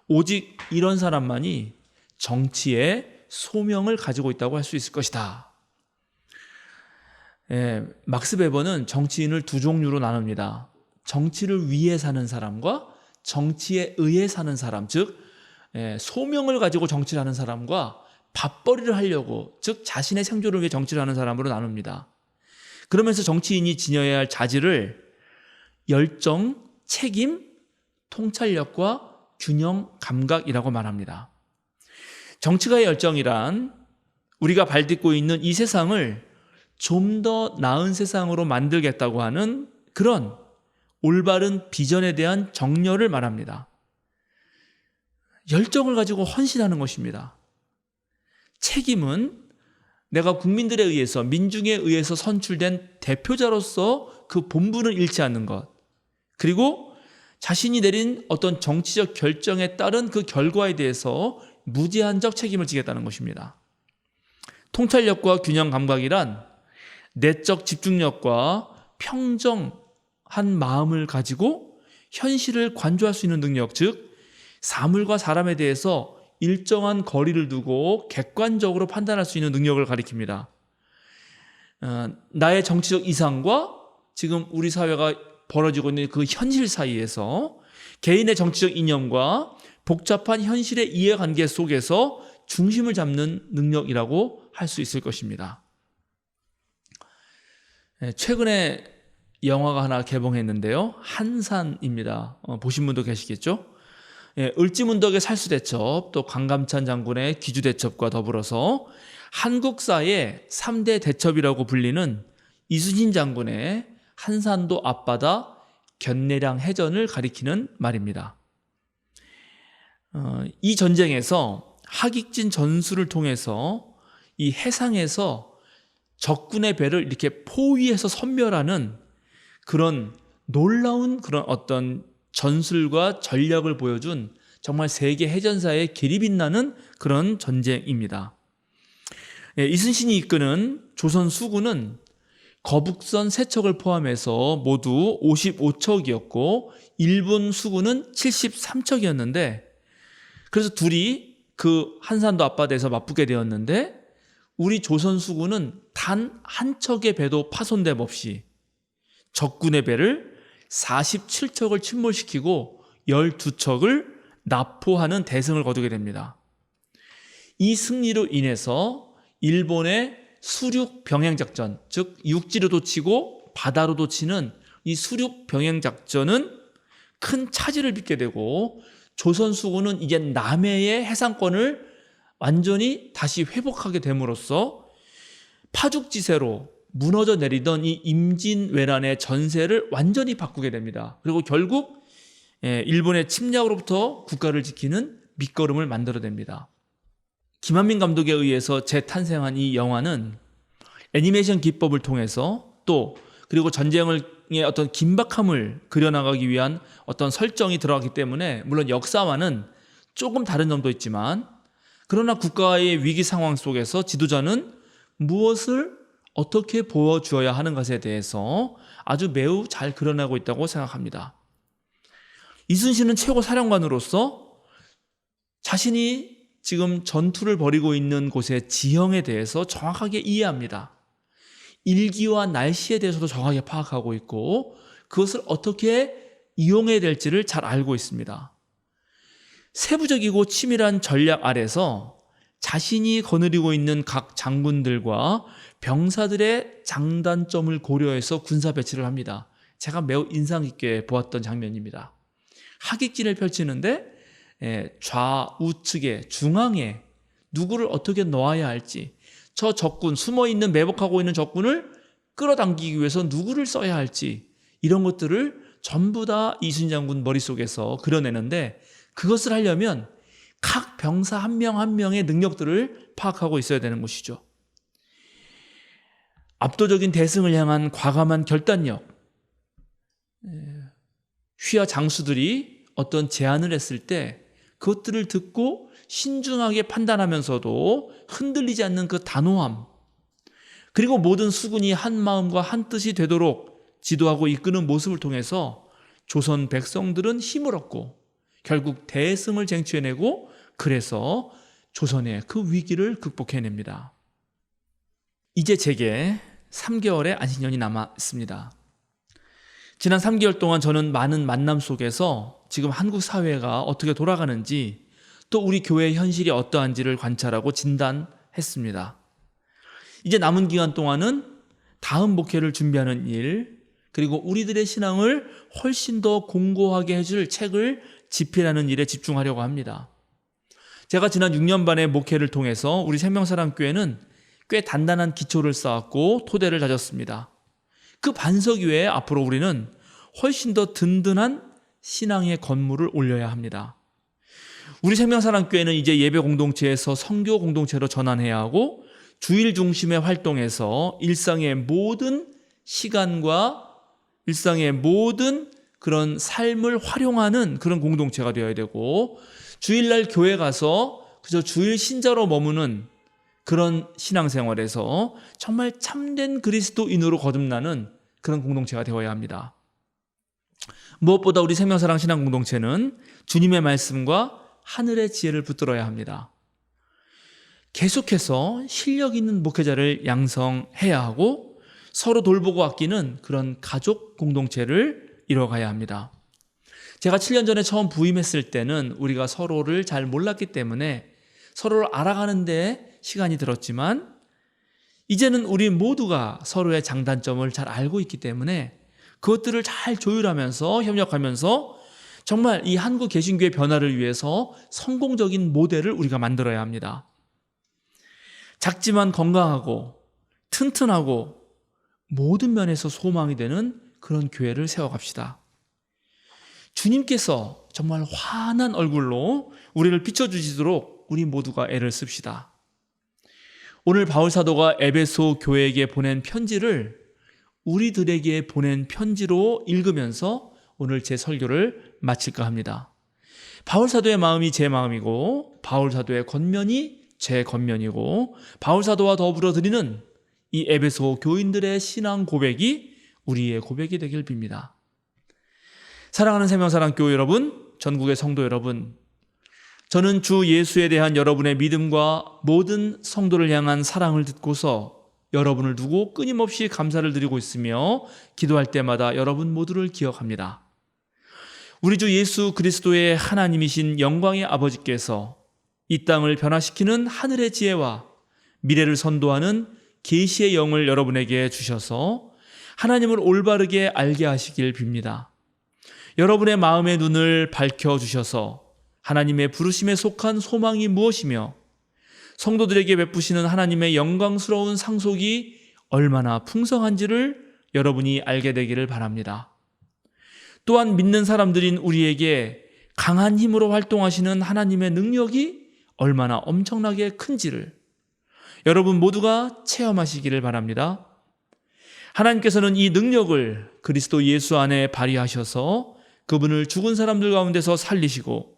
[SPEAKER 1] 오직 이런 사람만이 정치의 소명을 가지고 있다고 할 수 있을 것이다. 막스 베버는 정치인을 두 종류로 나눕니다. 정치를 위해 사는 사람과 정치에 의해 사는 사람, 즉 소명을 가지고 정치를 하는 사람과 밥벌이를 하려고, 즉 자신의 생존을 위해 정치를 하는 사람으로 나눕니다. 그러면서 정치인이 지녀야 할 자질을 열정, 책임, 통찰력과 균형, 감각이라고 말합니다. 정치가의 열정이란 우리가 발딛고 있는 이 세상을 좀 더 나은 세상으로 만들겠다고 하는 그런 올바른 비전에 대한 정열을 말합니다. 열정을 가지고 헌신하는 것입니다. 책임은 내가 국민들에 의해서, 민중에 의해서 선출된 대표자로서 그 본분을 잃지 않는 것, 그리고 자신이 내린 어떤 정치적 결정에 따른 그 결과에 대해서 무제한적 책임을 지겠다는 것입니다. 통찰력과 균형 감각이란 내적 집중력과 평정한 마음을 가지고 현실을 관조할 수 있는 능력, 즉 사물과 사람에 대해서 일정한 거리를 두고 객관적으로 판단할 수 있는 능력을 가리킵니다. 나의 정치적 이상과 지금 우리 사회가 벌어지고 있는 그 현실 사이에서 개인의 정치적 이념과 복잡한 현실의 이해관계 속에서 중심을 잡는 능력이라고 할 수 있을 것입니다. 최근에 영화가 하나 개봉했는데요. 한산입니다. 보신 분도 계시겠죠? 을지문덕의 살수대첩, 또 강감찬 장군의 귀주대첩과 더불어서 한국사의 3대 대첩이라고 불리는 이순신 장군의 한산도 앞바다 견내량 해전을 가리키는 말입니다. 이 전쟁에서 하객진 전술을 통해서 이 해상에서 적군의 배를 이렇게 포위해서 섬멸하는 그런 놀라운 그런 어떤 전술과 전략을 보여준 정말 세계 해전사의 길이 빛나는 그런 전쟁입니다. 이순신이 이끄는 조선 수군은 거북선 3척을 포함해서 모두 55척이었고 일본 수군은 73척이었는데, 그래서 둘이 그 한산도 앞바다에서 맞붙게 되었는데 우리 조선 수군은 단 한 척의 배도 파손됨 없이 적군의 배를 47척을 침몰시키고 12척을 납포하는 대승을 거두게 됩니다. 이 승리로 인해서 일본의 수륙 병행 작전, 즉 육지로도 치고 바다로도 치는 이 수륙 병행 작전은 큰 차질을 빚게 되고 조선 수군은 이제 남해의 해상권을 완전히 다시 회복하게 됨으로써 파죽지세로 무너져 내리던 이 임진왜란의 전세를 완전히 바꾸게 됩니다. 그리고 결국 일본의 침략으로부터 국가를 지키는 밑거름을 만들어냅니다. 김한민 감독에 의해서 재탄생한 이 영화는 애니메이션 기법을 통해서 또 그리고 전쟁의 어떤 긴박함을 그려나가기 위한 어떤 설정이 들어가기 때문에 물론 역사와는 조금 다른 점도 있지만 그러나 국가의 위기 상황 속에서 지도자는 무엇을 어떻게 보여주어야 하는 것에 대해서 아주 매우 잘 그려내고 있다고 생각합니다. 이순신은 최고 사령관으로서 자신이 지금 전투를 벌이고 있는 곳의 지형에 대해서 정확하게 이해합니다. 일기와 날씨에 대해서도 정확하게 파악하고 있고 그것을 어떻게 이용해야 될지를 잘 알고 있습니다. 세부적이고 치밀한 전략 아래서 자신이 거느리고 있는 각 장군들과 병사들의 장단점을 고려해서 군사 배치를 합니다. 제가 매우 인상 깊게 보았던 장면입니다. 하객진을 펼치는데 좌우측에 중앙에 누구를 어떻게 놓아야 할지, 저 적군, 숨어있는 매복하고 있는 적군을 끌어당기기 위해서 누구를 써야 할지, 이런 것들을 전부 다 이순신 장군 머릿속에서 그려내는데 그것을 하려면 각 병사 한 명 한 명의 능력들을 파악하고 있어야 되는 것이죠. 압도적인 대승을 향한 과감한 결단력, 휘하 장수들이 어떤 제안을 했을 때 그것들을 듣고 신중하게 판단하면서도 흔들리지 않는 그 단호함, 그리고 모든 수군이 한 마음과 한 뜻이 되도록 지도하고 이끄는 모습을 통해서 조선 백성들은 힘을 얻고 결국 대승을 쟁취해내고 그래서 조선의 그 위기를 극복해냅니다. 이제 제게 3개월의 안식년이 남아 있습니다. 지난 3개월 동안 저는 많은 만남 속에서 지금 한국 사회가 어떻게 돌아가는지 또 우리 교회의 현실이 어떠한지를 관찰하고 진단했습니다. 이제 남은 기간 동안은 다음 목회를 준비하는 일, 그리고 우리들의 신앙을 훨씬 더 공고하게 해줄 책을 집필하는 일에 집중하려고 합니다. 제가 지난 6년 반의 목회를 통해서 우리 생명사랑교회는 꽤 단단한 기초를 쌓았고 토대를 다졌습니다. 그 반석 위에 앞으로 우리는 훨씬 더 든든한 신앙의 건물을 올려야 합니다. 우리 생명사랑교회는 이제 예배 공동체에서 선교 공동체로 전환해야 하고 주일 중심의 활동에서 일상의 모든 시간과 일상의 모든 그런 삶을 활용하는 그런 공동체가 되어야 되고 주일날 교회 가서 그저 주일 신자로 머무는 그런 신앙생활에서 정말 참된 그리스도인으로 거듭나는 그런 공동체가 되어야 합니다. 무엇보다 우리 생명사랑 신앙공동체는 주님의 말씀과 하늘의 지혜를 붙들어야 합니다. 계속해서 실력 있는 목회자를 양성해야 하고 서로 돌보고 아끼는 그런 가족 공동체를 이뤄가야 합니다. 제가 7년 전에 처음 부임했을 때는 우리가 서로를 잘 몰랐기 때문에 서로를 알아가는 데 시간이 들었지만 이제는 우리 모두가 서로의 장단점을 잘 알고 있기 때문에 그것들을 잘 조율하면서 협력하면서 정말 이 한국 개신교의 변화를 위해서 성공적인 모델을 우리가 만들어야 합니다. 작지만 건강하고 튼튼하고 모든 면에서 소망이 되는 그런 교회를 세워갑시다. 주님께서 정말 환한 얼굴로 우리를 비춰주시도록 우리 모두가 애를 씁시다. 오늘 바울사도가 에베소 교회에게 보낸 편지를 우리들에게 보낸 편지로 읽으면서 오늘 제 설교를 마칠까 합니다. 바울사도의 마음이 제 마음이고 바울사도의 겉면이 제 겉면이고 바울사도와 더불어 드리는 이 에베소 교인들의 신앙 고백이 우리의 고백이 되길 빕니다. 사랑하는 생명사랑교회 여러분, 전국의 성도 여러분, 저는 주 예수에 대한 여러분의 믿음과 모든 성도를 향한 사랑을 듣고서 여러분을 두고 끊임없이 감사를 드리고 있으며 기도할 때마다 여러분 모두를 기억합니다. 우리 주 예수 그리스도의 하나님이신 영광의 아버지께서 이 땅을 변화시키는 하늘의 지혜와 미래를 선도하는 계시의 영을 여러분에게 주셔서 하나님을 올바르게 알게 하시길 빕니다. 여러분의 마음의 눈을 밝혀주셔서 하나님의 부르심에 속한 소망이 무엇이며 성도들에게 베푸시는 하나님의 영광스러운 상속이 얼마나 풍성한지를 여러분이 알게 되기를 바랍니다. 또한 믿는 사람들인 우리에게 강한 힘으로 활동하시는 하나님의 능력이 얼마나 엄청나게 큰지를 여러분 모두가 체험하시기를 바랍니다. 하나님께서는 이 능력을 그리스도 예수 안에 발휘하셔서 그분을 죽은 사람들 가운데서 살리시고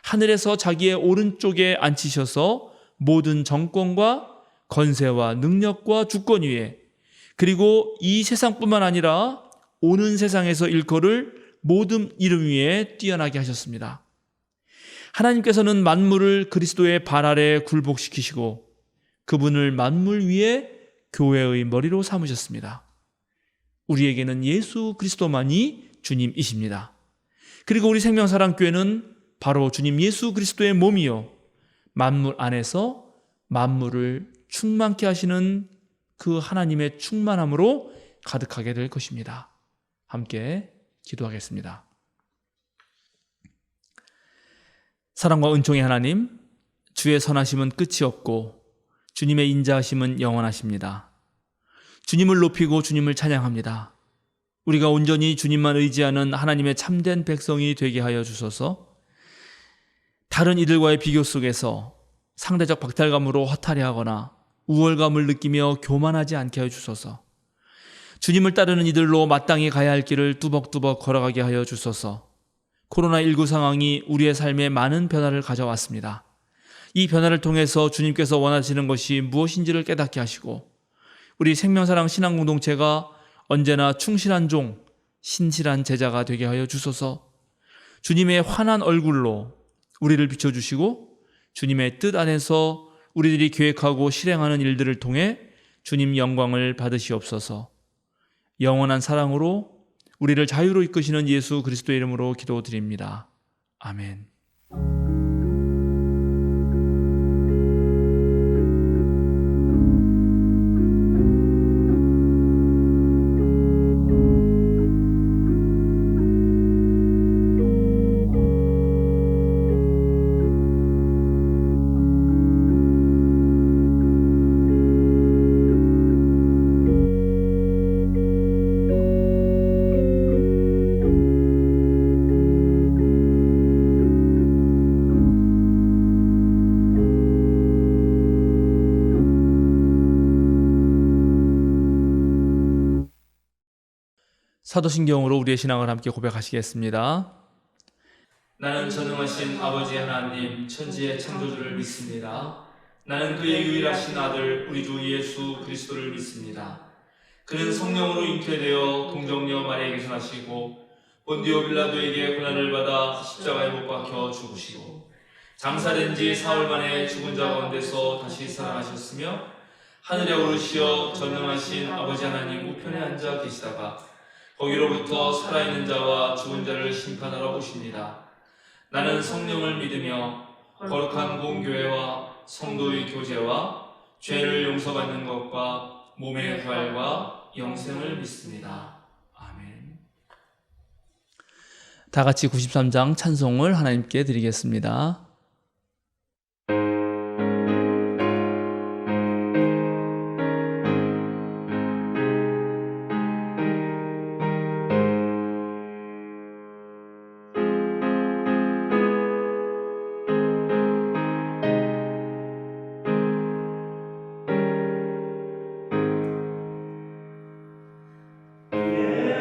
[SPEAKER 1] 하늘에서 자기의 오른쪽에 앉히셔서 모든 정권과 건세와 능력과 주권 위에 그리고 이 세상뿐만 아니라 오는 세상에서 일컬을 모든 이름 위에 뛰어나게 하셨습니다. 하나님께서는 만물을 그리스도의 발 아래 굴복시키시고 그분을 만물 위에 교회의 머리로 삼으셨습니다. 우리에게는 예수 그리스도만이 주님이십니다. 그리고 우리 생명사랑교회는 바로 주님 예수 그리스도의 몸이요 만물 안에서 만물을 충만케 하시는 그 하나님의 충만함으로 가득하게 될 것입니다. 함께 기도하겠습니다. 사랑과 은총의 하나님, 주의 선하심은 끝이 없고 주님의 인자하심은 영원하십니다. 주님을 높이고 주님을 찬양합니다. 우리가 온전히 주님만 의지하는 하나님의 참된 백성이 되게 하여 주소서. 다른 이들과의 비교 속에서 상대적 박탈감으로 허탈해하거나 우월감을 느끼며 교만하지 않게 하여 주소서. 주님을 따르는 이들로 마땅히 가야 할 길을 뚜벅뚜벅 걸어가게 하여 주소서. 코로나19 상황이 우리의 삶에 많은 변화를 가져왔습니다. 이 변화를 통해서 주님께서 원하시는 것이 무엇인지를 깨닫게 하시고 우리 생명사랑 신앙공동체가 언제나 충실한 종, 신실한 제자가 되게 하여 주소서. 주님의 환한 얼굴로 우리를 비춰주시고 주님의 뜻 안에서 우리들이 계획하고 실행하는 일들을 통해 주님 영광을 받으시옵소서. 영원한 사랑으로 우리를 자유로 이끄시는 예수 그리스도의 이름으로 기도드립니다. 아멘. 사도신경으로 우리의 신앙을 함께 고백하시겠습니다. 나는 전능하신 아버지 하나님 천지의 창조주를 믿습니다. 나는 그의 유일하신 아들 우리 주 예수 그리스도를 믿습니다. 그는 성령으로 잉태되어 동정녀 마리아에게서 나시고 본디오 빌라도에게 고난을 받아 십자가에 못 박혀 죽으시고 장사된 지 사흘 만에 죽은 자 가운데서 다시 살아나셨으며 하늘에 오르시어 전능하신 아버지 하나님 우편에 앉아 계시다가 거기로부터 살아있는 자와 죽은 자를 심판하러 오십니다. 나는 성령을 믿으며 거룩한 공교회와 성도의 교제와 죄를 용서받는 것과 몸의 부활과 영생을 믿습니다. 아멘. 다 같이 93장 찬송을 하나님께 드리겠습니다.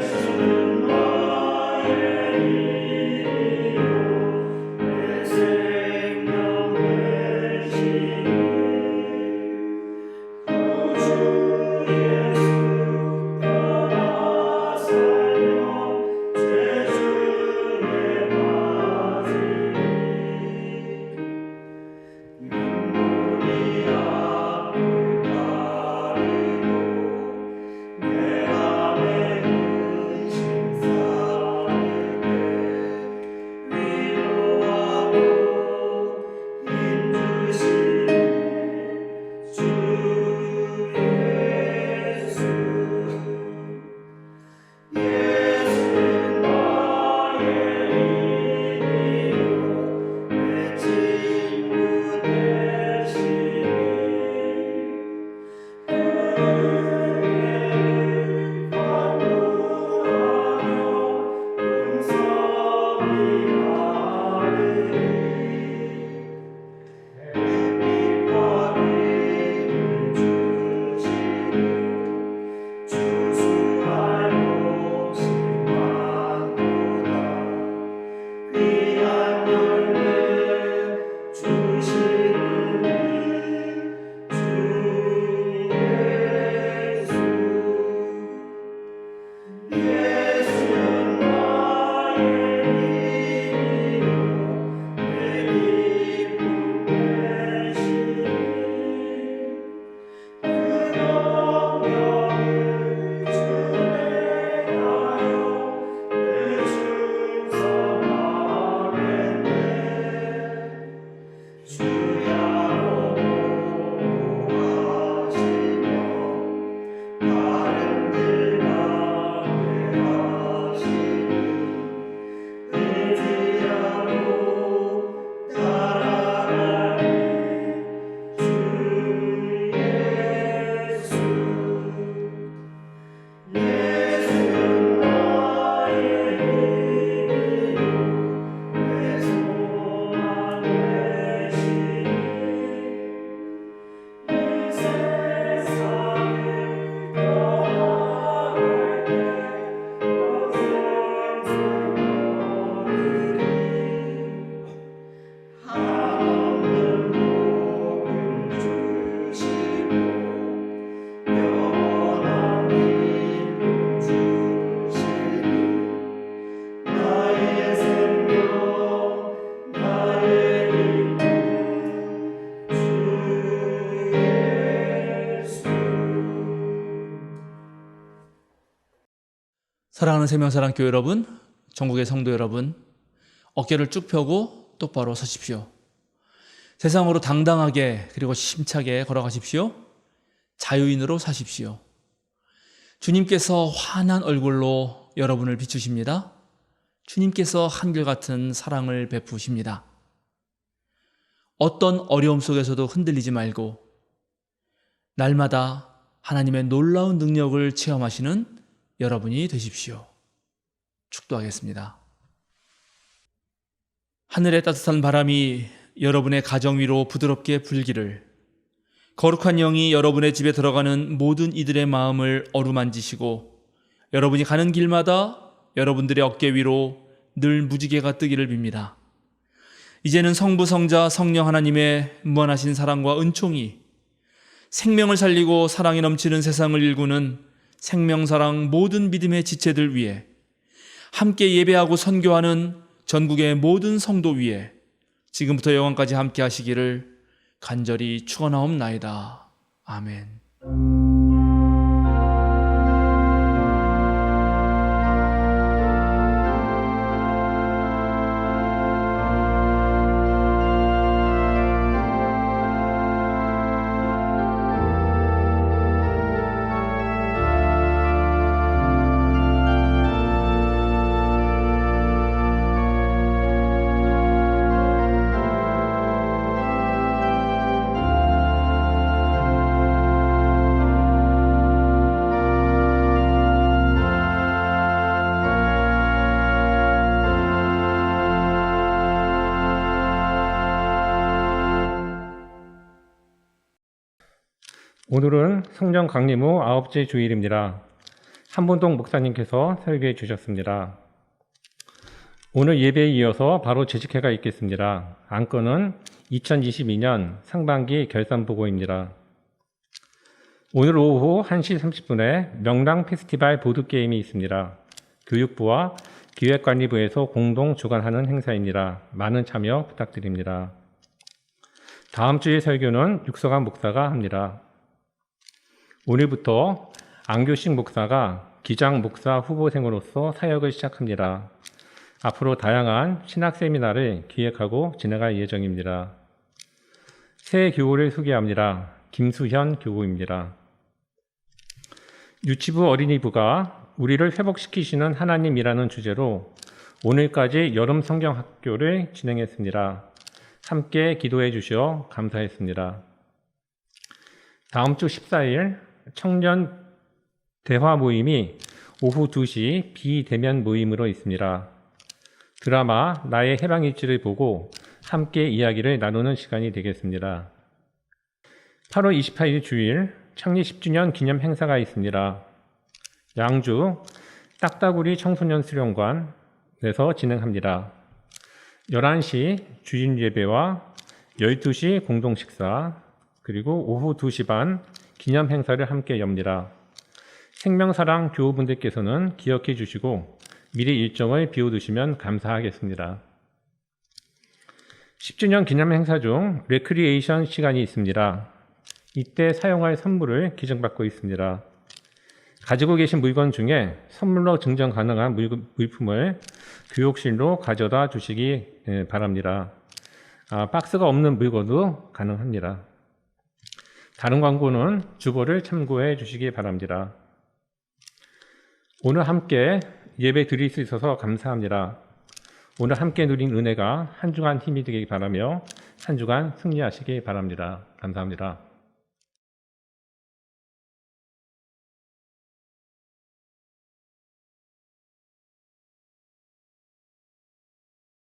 [SPEAKER 6] 예수는 나의 이름이요 내
[SPEAKER 1] 사랑하는 생명사랑교회 여러분, 전국의 성도 여러분, 어깨를 쭉 펴고 똑바로 서십시오. 세상으로 당당하게 그리고 힘차게 걸어가십시오. 자유인으로 사십시오. 주님께서 환한 얼굴로 여러분을 비추십니다. 주님께서 한결같은 사랑을 베푸십니다. 어떤 어려움 속에서도 흔들리지 말고 날마다 하나님의 놀라운 능력을 체험하시는 여러분이 되십시오. 축도하겠습니다. 하늘의 따뜻한 바람이 여러분의 가정 위로 부드럽게 불기를, 거룩한 영이 여러분의 집에 들어가는 모든 이들의 마음을 어루만지시고 여러분이 가는 길마다 여러분들의 어깨 위로 늘 무지개가 뜨기를 빕니다. 이제는 성부, 성자, 성령 하나님의 무한하신 사랑과 은총이 생명을 살리고 사랑이 넘치는 세상을 일구는 생명사랑 모든 믿음의 지체들 위에, 함께 예배하고 선교하는 전국의 모든 성도 위에 지금부터 영원까지 함께 하시기를 간절히 축원하옵나이다. 아멘.
[SPEAKER 2] 오늘은 성령 강림 후 9째 주일입니다. 한본동 목사님께서 설교해 주셨습니다. 오늘 예배에 이어서 바로 재직회가 있겠습니다. 안건은 2022년 상반기 결산보고입니다. 오늘 오후 1시 30분에 명랑 페스티벌 보드게임이 있습니다. 교육부와 기획관리부에서 공동 주관하는 행사입니다. 많은 참여 부탁드립니다. 다음 주의 설교는 육성한 목사가 합니다. 오늘부터 안교식 목사가 기장 목사 후보생으로서 사역을 시작합니다. 앞으로 다양한 신학 세미나를 기획하고 진행할 예정입니다. 새 교우를 소개합니다. 김수현 교우입니다. 유치부 어린이부가 우리를 회복시키시는 하나님이라는 주제로 오늘까지 여름 성경 학교를 진행했습니다. 함께 기도해 주시어 감사했습니다. 다음 주 14일 청년 대화 모임이 오후 2시 비대면 모임으로 있습니다. 드라마 나의 해방일지를 보고 함께 이야기를 나누는 시간이 되겠습니다. 8월 28일 주일 창립 10주년 기념 행사가 있습니다. 양주 딱따구리 청소년 수련관에서 진행합니다. 11시 주일 예배와 12시 공동 식사, 그리고 오후 2시 반 기념 행사를 함께 엽니다. 생명사랑 교우분들께서는 기억해 주시고 미리 일정을 비워두시면 감사하겠습니다. 10주년 기념 행사 중 레크리에이션 시간이 있습니다. 이때 사용할 선물을 기증받고 있습니다. 가지고 계신 물건 중에 선물로 증정 가능한 물품을 교육실로 가져다 주시기 바랍니다. 박스가 없는 물건도 가능합니다. 다른 광고는 주보를 참고해 주시기 바랍니다. 오늘 함께 예배 드릴 수 있어서 감사합니다. 오늘 함께 누린 은혜가 한 주간 힘이 되길 바라며 한 주간 승리하시기 바랍니다. 감사합니다.